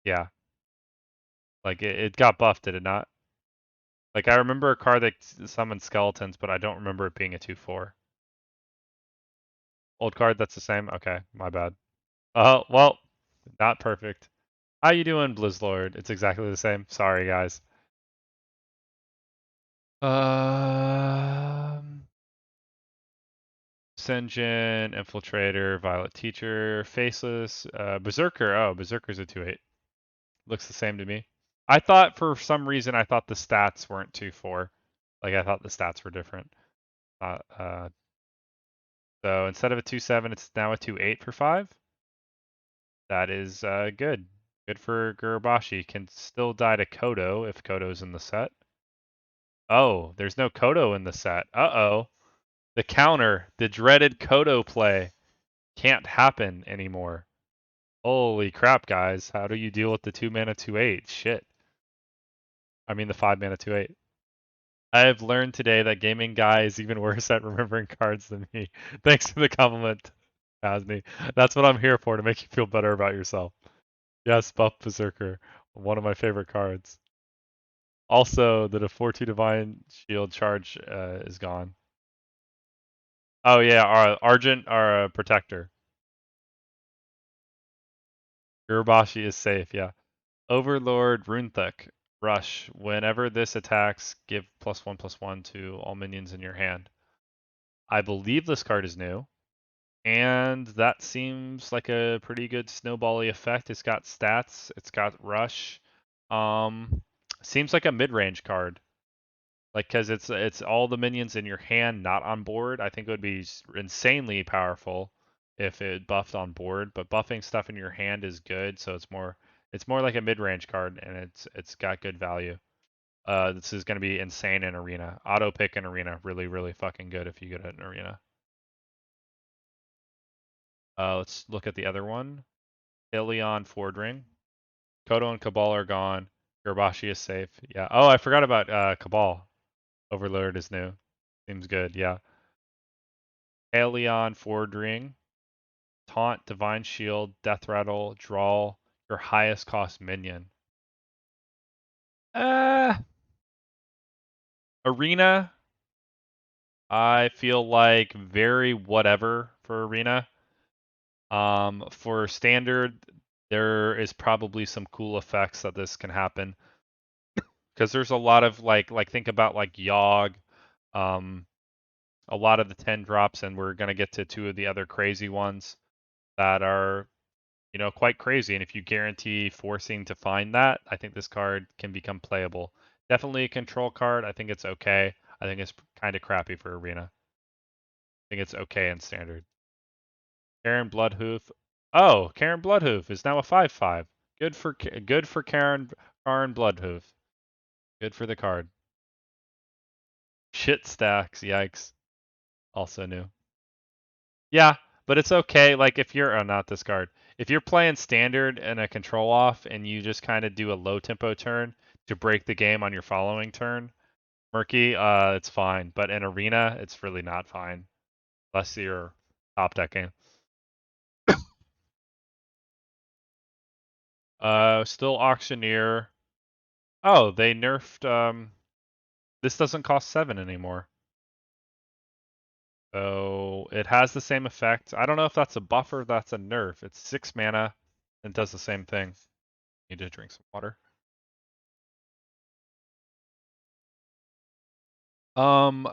Yeah, like it got buffed, did it not? Like I remember a card that summoned skeletons, but I don't remember it being a 2/4. Old card that's the same. Okay, my bad. Oh well, not perfect. How you doing, Blizzlord? It's exactly the same. Sorry, guys. Um, Senjin, Infiltrator, Violet Teacher, Faceless, Berserker. Oh, Berserker's a 2/8. Looks the same to me. I thought for some reason I thought the stats weren't 2/4. Like I thought the stats were different. So instead of a 2/7, it's now a 2/8 for 5. That is good. Good for Gurabashi. Can still die to Kodo if Kodo's in the set. Oh, there's no Kodo in the set. Uh-oh. The counter, the dreaded Kodo play, can't happen anymore. Holy crap, guys. How do you deal with the 2 mana 2/8? Shit. I mean the 5 mana 2/8. I have learned today that gaming guy is even worse at remembering cards than me. Thanks for the compliment, Asni. That's what I'm here for, to make you feel better about yourself. Yes, Buff Berserker, one of my favorite cards. Also, the 4/2 Divine Shield charge is gone. Oh yeah, our Argent, our Protector. Gurabashi is safe, yeah. Overlord Runethek. Rush. Whenever this attacks, give +1/+1 to all minions in your hand. I believe this card is new, and that seems like a pretty good snowbally effect. It's got stats, it's got rush. Um, Seems like a mid-range card. Like, because it's all the minions in your hand, not on board. I think it would be insanely powerful if it buffed on board. But buffing stuff in your hand is good, so it's more like a mid-range card, and it's got good value. This is going to be insane in arena. Auto pick in arena, really really fucking good if you get it in arena. Let's look at the other one. Ilion Fordring. Kodo and Cabal are gone. Gurbashi is safe. Yeah. Oh, I forgot about Cabal. Overlord is new. Seems good. Yeah. Aeolian Fordring, Taunt, Divine Shield, Death Rattle, Draw, your highest cost minion. Uh, Arena, I feel like very whatever for Arena. For Standard, there is probably some cool effects that this can happen because there's a lot of like think about like Yogg, um, a lot of the 10 drops, and we're gonna get to two of the other crazy ones that are quite crazy. And if you guarantee forcing to find that, I think this card can become playable. Definitely a control card. I think it's okay. I think it's kind of crappy for Arena. I think it's okay in Standard. Karen Bloodhoof. Oh, Karen Bloodhoof is now a 5/5. Good for Karen Bloodhoof. Good for the card. Shit stacks. Yikes. Also new. Yeah, but it's okay. Like if you're not this card. If you're playing Standard and a control off and you just kind of do a low tempo turn to break the game on your following turn, Murky, it's fine. But in Arena, it's really not fine. Unless you're top decking. Still Auctioneer. Oh, they nerfed this doesn't cost 7 anymore. So it has the same effect. I don't know if that's a buff or that's a nerf. It's 6 mana and does the same thing. Need to drink some water.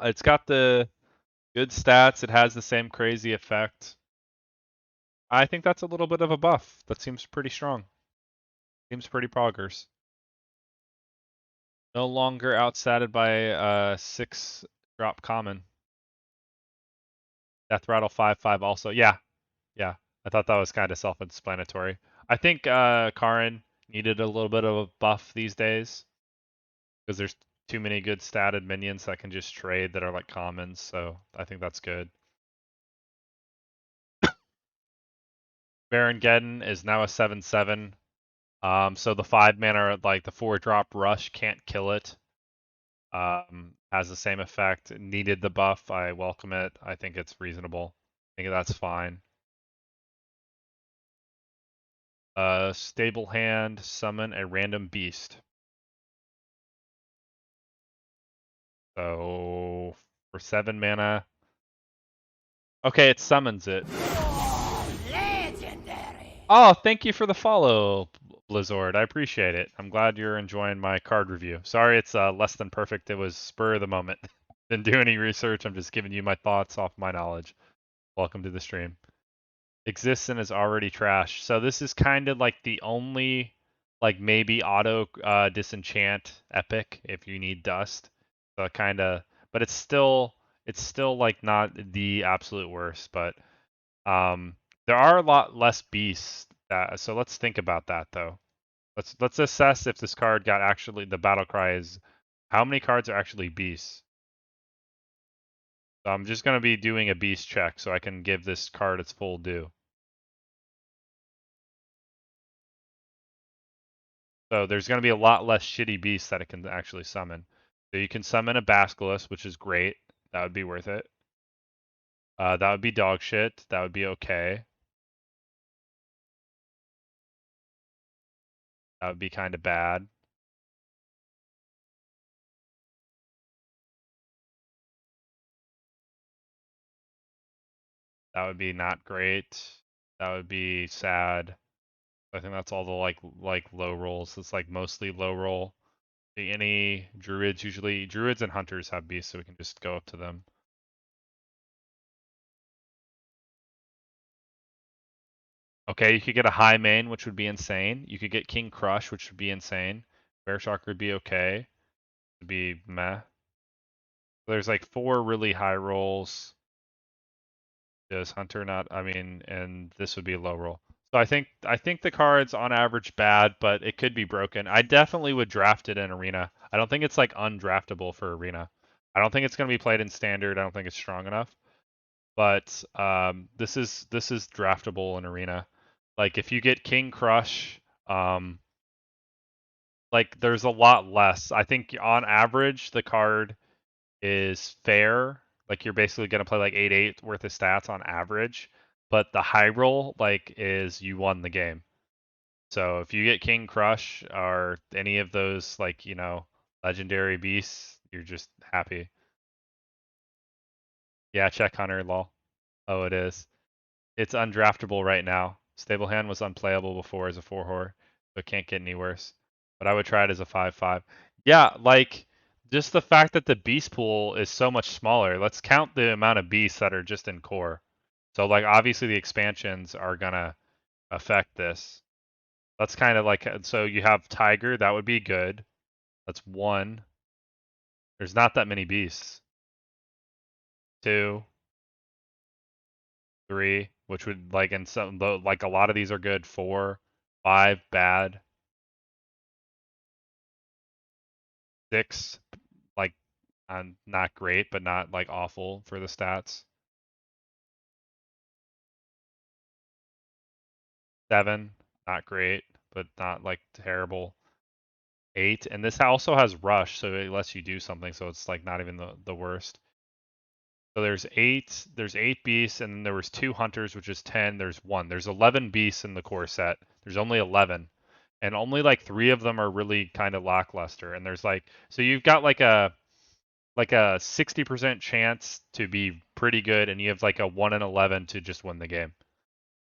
It's got the good stats. It has the same crazy effect. I think that's a little bit of a buff. That seems pretty strong. Seems pretty poggers. No longer outstatted by 6 drop common. Death Rattle 5/5 also. Yeah. Yeah. I thought that was kind of self-explanatory. I think Karin needed a little bit of a buff these days because there's too many good statted minions that can just trade that are like commons, so I think that's good. Baron Geddon is now a 7/7. So the 5 mana, like the 4-drop rush can't kill it. Has the same effect. Needed the buff. I welcome it. I think it's reasonable. I think that's fine. Stable hand, summon a random beast. So for 7 mana. Okay, it summons it. Legendary. Oh, thank you for the follow, Blizzard. I appreciate it. I'm glad you're enjoying my card review. Sorry it's less than perfect. It was spur of the moment. Didn't do any research. I'm just giving you my thoughts off my knowledge. Welcome to the stream. Exists and is already trash. So this is kind of like the only like maybe auto disenchant epic if you need dust. So kind of, but it's still like not the absolute worst, but there are a lot less beasts that, so let's think about that though. Let's assess if this card got actually the battle cry is how many cards are actually beasts. So I'm just going to be doing a beast check so I can give this card its full due. So there's going to be a lot less shitty beasts that it can actually summon. So you can summon a Basilisk, which is great. That would be worth it. That would be dog shit. That would be okay. That would be kind of bad. That would be not great. That would be sad. I think that's all the like low rolls. It's like mostly low roll. Any druids usually druids and hunters have beasts, so we can just go up to them. Okay, you could get a high main, which would be insane. You could get King Crush, which would be insane. Bear Shark would be okay. Would be meh. There's like 4 really high rolls. Does Hunter not? I mean, and this would be a low roll. So I think the card's on average bad, but it could be broken. I definitely would draft it in Arena. I don't think it's like undraftable for Arena. I don't think it's going to be played in Standard. I don't think it's strong enough. But this is draftable in Arena. Like if you get King Crush, like there's a lot less. I think on average the card is fair. Like you're basically gonna play like 8/8 worth of stats on average, but the high roll like is you won the game. So if you get King Crush or any of those like legendary beasts, you're just happy. Yeah, check Hunter, lol. Oh, it is. It's undraftable right now. Stablehand was unplayable before as a 4-4, so it can't get any worse. But I would try it as a 5-5. Yeah, like just the fact that the beast pool is so much smaller. Let's count the amount of beasts that are just in core. So like obviously the expansions are gonna affect this. That's kind of like so you have Tiger, that would be good. That's one. There's not that many beasts. Two, three, which would like and some like a lot of these are good. Four, five, bad. Six, like not great, but not like awful for the stats. Seven, not great, but not like terrible. Eight, and this also has rush, so it lets you do something, so it's like not even the worst. So there's eight beasts, and then there was two hunters, which is 10. There's one. There's 11 beasts in the core set. There's only 11, and only like three of them are really kind of lackluster. And there's like so you've got like a 60% chance to be pretty good, and you have like a 1 in 11 to just win the game.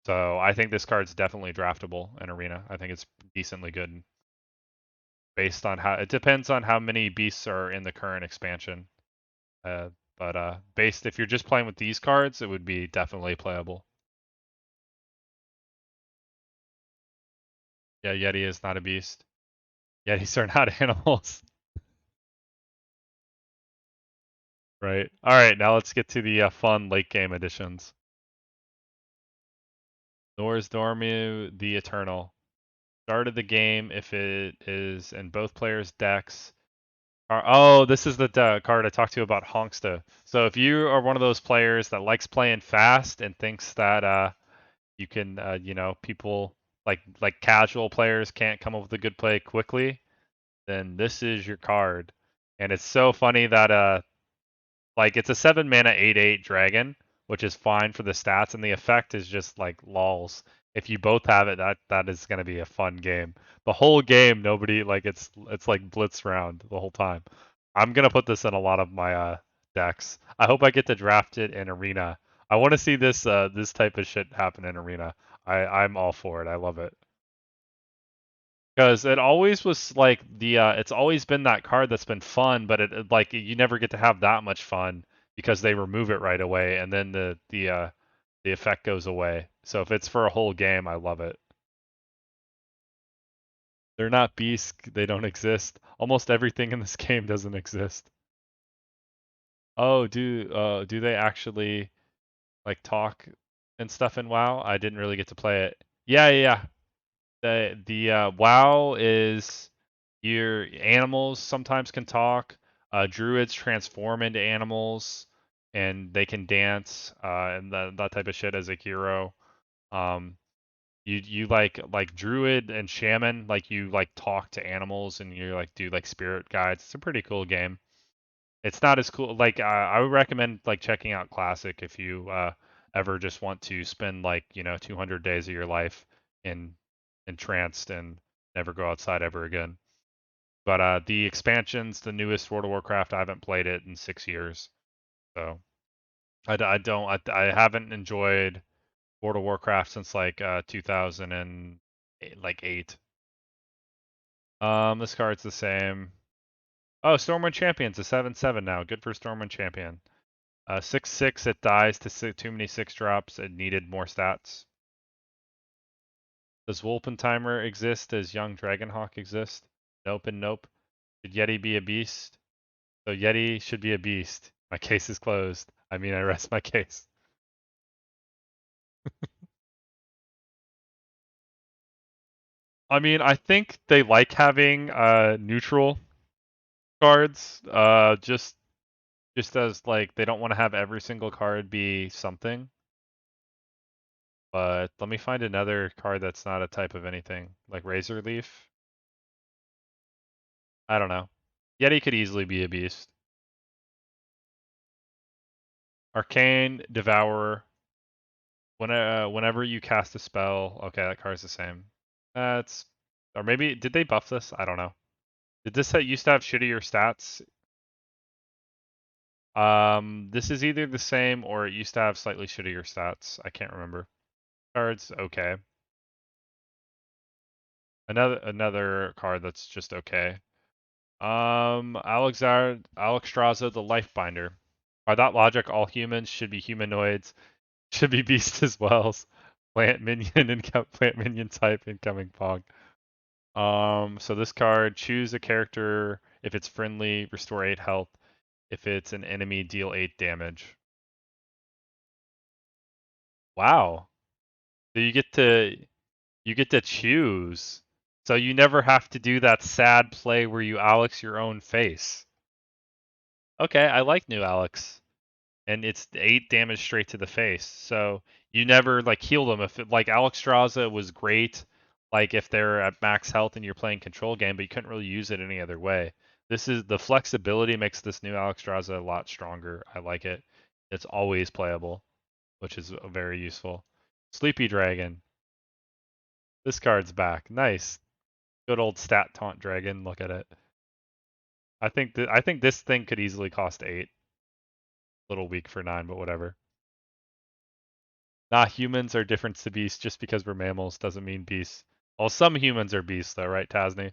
So I think this card's definitely draftable in Arena. I think it's decently good based on how it depends on how many beasts are in the current expansion. But based if you're just playing with these cards, it would be definitely playable. Yeah, Yeti is not a beast. Yetis are not animals. Right. All right, now let's get to the fun late game additions. Nor's Dormu, the Eternal. Start of the game if it is in both players' decks. Oh, this is the card I talked to you about Honksta. So if you are one of those players that likes playing fast and thinks that you can people like casual players can't come up with a good play quickly, then this is your card. And it's so funny that like it's a 7 mana 8/8 dragon, which is fine for the stats, and the effect is just like lols. If you both have it, that is gonna be a fun game. The whole game, nobody like it's like blitz round the whole time. I'm gonna put this in a lot of my decks. I hope I get to draft it in Arena. I want to see this type of shit happen in Arena. I'm all for it. I love it. Because it always was like it's always been that card that's been fun, but like you never get to have that much fun because they remove it right away, and then the effect goes away. So if it's for a whole game, I love it. They're not beasts; they don't exist. Almost everything in this game doesn't exist. Oh, do they actually like talk and stuff in WoW? I didn't really get to play it. Yeah, yeah, yeah. The WoW is your animals sometimes can talk. Druids transform into animals and they can dance and that type of shit as a hero. Um, you like druid and shaman like you like talk to animals and you like do like spirit guides. It's a pretty cool game. It's not as cool like I would recommend like checking out Classic if you ever just want to spend like 200 days of your life in entranced and never go outside ever again. But the expansions, the newest World of Warcraft, I haven't played it in 6 years, so I don't I haven't enjoyed World of Warcraft since like 2008, like eight. This card's the same. Oh, Stormwind Champion's a 7/7 now. Good for Stormwind Champion. 6/6, it dies to too many 6 drops. It needed more stats. Does Wolpentimer exist? Does Young Dragonhawk exist? Nope and nope. Should Yeti be a beast? So Yeti should be a beast. My case is closed. I mean, I rest my case. I mean, I think they like having neutral cards. Just as like they don't want to have every single card be something. But let me find another card that's not a type of anything, like Razor Leaf. I don't know. Yeti could easily be a beast. Arcane Devourer. Whenever you cast a spell, okay, that card's the same. That's or maybe did they buff this? I don't know. Did this set used to have shittier stats? This is either the same or it used to have slightly shittier stats. I can't remember. Cards, okay. Another card that's just okay. Alexstrasza the Lifebinder. By that logic, all humans should be humanoids, should be beasts as well. Plant minion and plant minion type incoming Pog. So this card, choose a character. If it's friendly, restore 8 health. If it's an enemy, deal 8 damage. Wow. So you get to choose. So you never have to do that sad play where you Alex your own face. Okay, I like new Alex. And it's 8 damage straight to the face. So you never like heal them. If like Alexstrasza was great, like if they're at max health and you're playing control game, but you couldn't really use it any other way. This is the flexibility makes this new Alexstrasza a lot stronger. I like it. It's always playable, which is very useful. Sleepy Dragon. This card's back. Nice. Good old stat taunt dragon. Look at it. I think this thing could easily cost 8. A little weak for 9, but whatever. Nah, humans are different to beasts. Just because we're mammals doesn't mean beasts. Well, some humans are beasts, though, right, Tasney?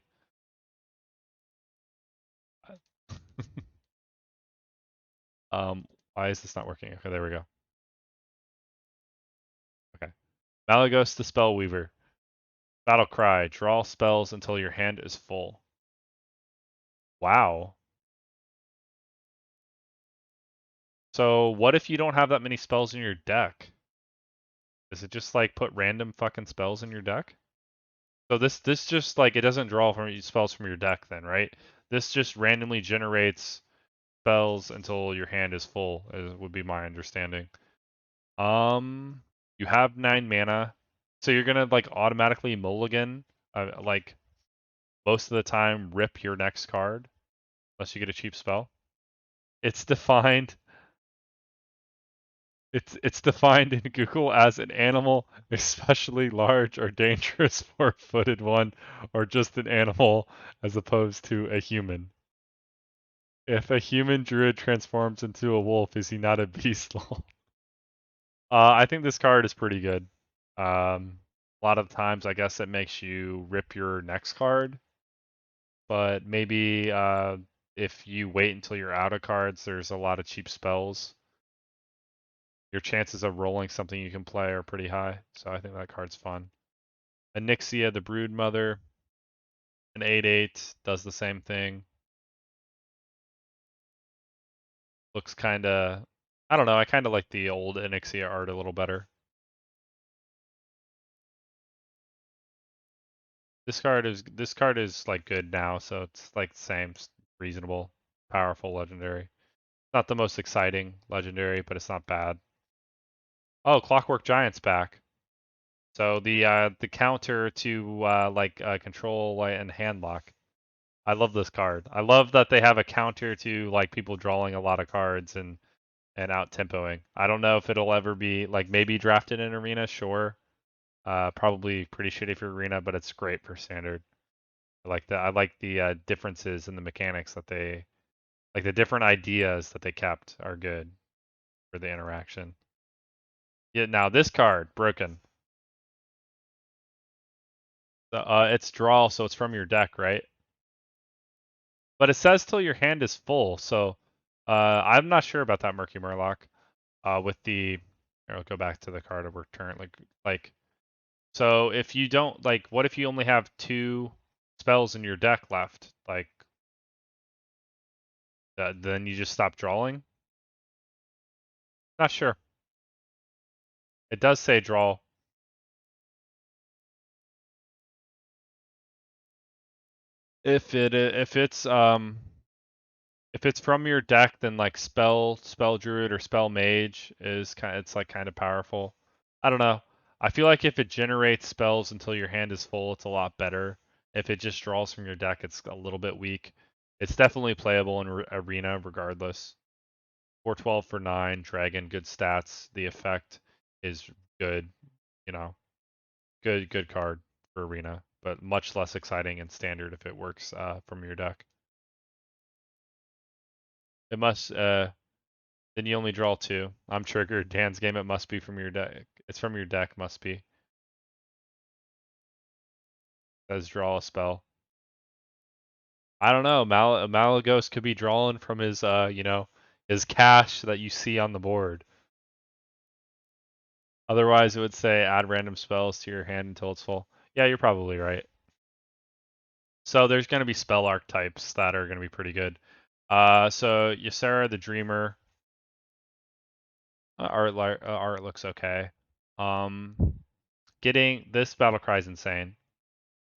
Why is this not working? Okay, there we go. Okay. Malagos the Spellweaver. Battle Cry. Draw spells until your hand is full. Wow. So what if you don't have that many spells in your deck? Does it just like put random fucking spells in your deck? So this just like it doesn't draw from spells from your deck then, right? This just randomly generates spells until your hand is full, would be my understanding. Um, you have 9 mana, so you're gonna like automatically mulligan, like most of the time rip your next card unless you get a cheap spell. It's defined. It's defined in Google as an animal, especially large or dangerous 4-footed one, or just an animal as opposed to a human. If a human druid transforms into a wolf, is he not a beast? I think this card is pretty good. A lot of times, I guess it makes you rip your next card, but maybe if you wait until you're out of cards, there's a lot of cheap spells. Your chances of rolling something you can play are pretty high, so I think that card's fun. Anixia, the Brood Mother, an 8/8 does the same thing. Looks kind of, I don't know. I kind of like the old Anixia art a little better. This card is like good now, so it's like the same, reasonable, powerful legendary. Not the most exciting legendary, but it's not bad. Oh, Clockwork Giant's back. So the counter to control and hand lock. I love this card. I love that they have a counter to like people drawing a lot of cards and out tempoing. I don't know if it'll ever be like maybe drafted in arena, sure. Probably pretty shitty for arena, but it's great for standard. I like that. I like the differences in the mechanics that they like the different ideas that they kept are good for the interaction. Yeah, now this card broken. It's draw, so it's from your deck, right? But it says till your hand is full, so I'm not sure about that Murky Murloc. With the, here, I'll go back to the card we're currently like. So if you don't like, what if you only have 2 spells in your deck left? Like, then you just stop drawing? Not sure. It does say draw. If it's from your deck, then like spell druid or spell mage is it's like kind of powerful. I don't know. I feel like if it generates spells until your hand is full, it's a lot better. If it just draws from your deck, it's a little bit weak. It's definitely playable in arena regardless. 412 for 9, dragon, good stats. The effect is good, you know, good card for arena, but much less exciting in standard if it works from your deck. It must. Then you only draw 2. I'm triggered. Dan's game, it must be from your deck. It's from your deck, must be. Says draw a spell. I don't know. Malagos could be drawing from his, his cache that you see on the board. Otherwise, it would say add random spells to your hand until it's full. Yeah, you're probably right. So there's going to be spell archetypes that are going to be pretty good. So Ysera the Dreamer, art looks okay. Getting this battle cry is insane.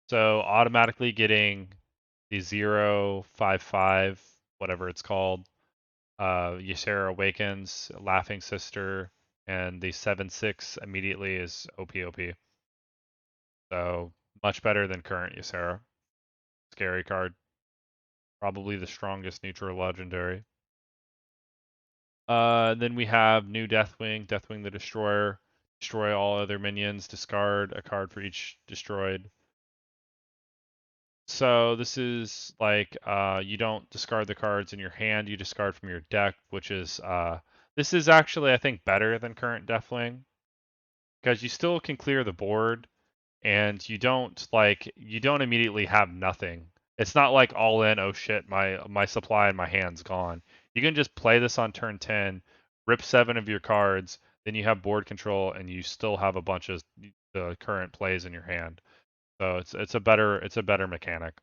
So automatically getting the 0/5/5, whatever it's called, Ysera Awakens, Laughing Sister, and the 7/6 immediately is OP. So much better than current Ysera. Scary card. Probably the strongest neutral legendary. Then we have new Deathwing, Deathwing the Destroyer. Destroy all other minions, discard a card for each destroyed. So this is like you don't discard the cards in your hand, you discard from your deck, which is this is actually I think better than current Deathwing because you still can clear the board and you don't immediately have nothing. It's not like all in, oh shit, my supply in my hand's gone. You can just play this on turn 10, rip 7 of your cards, then you have board control and you still have a bunch of the current plays in your hand. So it's a better mechanic.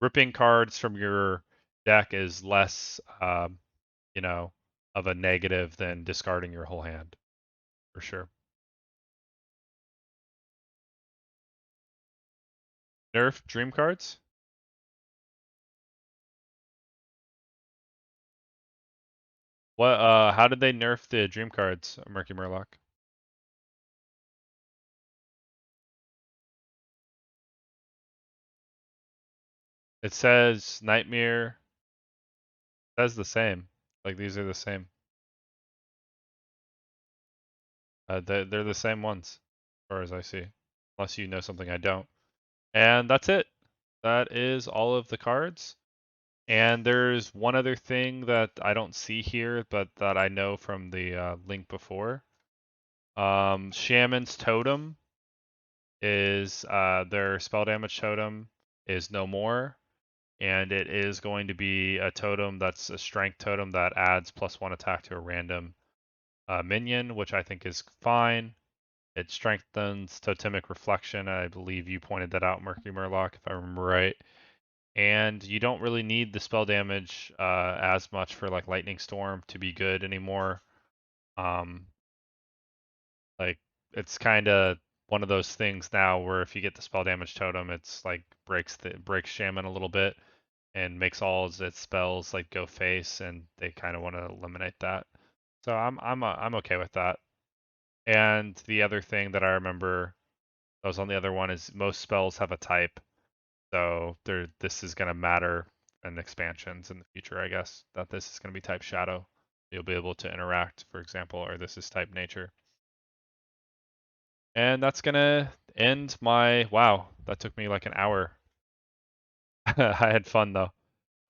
Ripping cards from your deck is less of a negative than discarding your whole hand, for sure. Nerf dream cards? What how did they nerf the dream cards, Murky Murloc? It says Nightmare, says the same. Like these are the same. They're the same ones, as far as I see. Unless you know something I don't. And that's it. That is all of the cards. And there's one other thing that I don't see here, but that I know from the link before. Shaman's Totem is their spell damage totem is no more, and it is going to be a totem that's a strength totem that adds +1 attack to a random minion, which I think is fine. It strengthens Totemic Reflection. I believe you pointed that out, Murky Murloc, if I remember right. And you don't really need the spell damage as much for like Lightning Storm to be good anymore. Um, like it's kind of one of those things now where if you get the spell damage totem, it's like breaks Shaman a little bit and makes all of its spells like go face, and they kind of want to eliminate that. So I'm okay with that. And the other thing that I remember that was on the other one is most spells have a type, so this is gonna matter in expansions in the future, I guess, that this is gonna be type Shadow. You'll be able to interact, for example, or this is type Nature. And that's gonna end my, wow, that took me like an hour. I had fun though.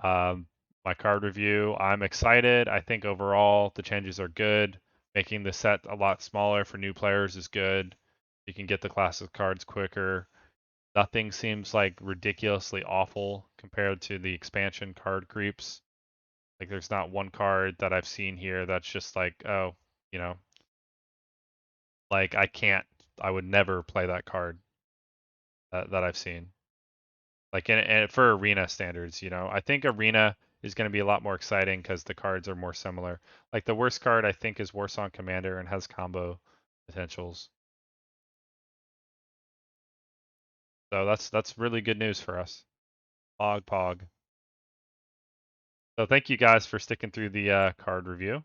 My card review, I'm excited. I think overall the changes are good. Making the set a lot smaller for new players is good. You can get the classic cards quicker. Nothing seems like ridiculously awful compared to the expansion card creeps. Like there's not one card that I've seen here that's just like, oh, you know, like I would never play that card that I've seen. Like in for arena standards, I think arena is going to be a lot more exciting because the cards are more similar. Like the worst card I think is Warsong Commander and has combo potentials. So that's really good news for us. Pog. So thank you guys for sticking through the card review.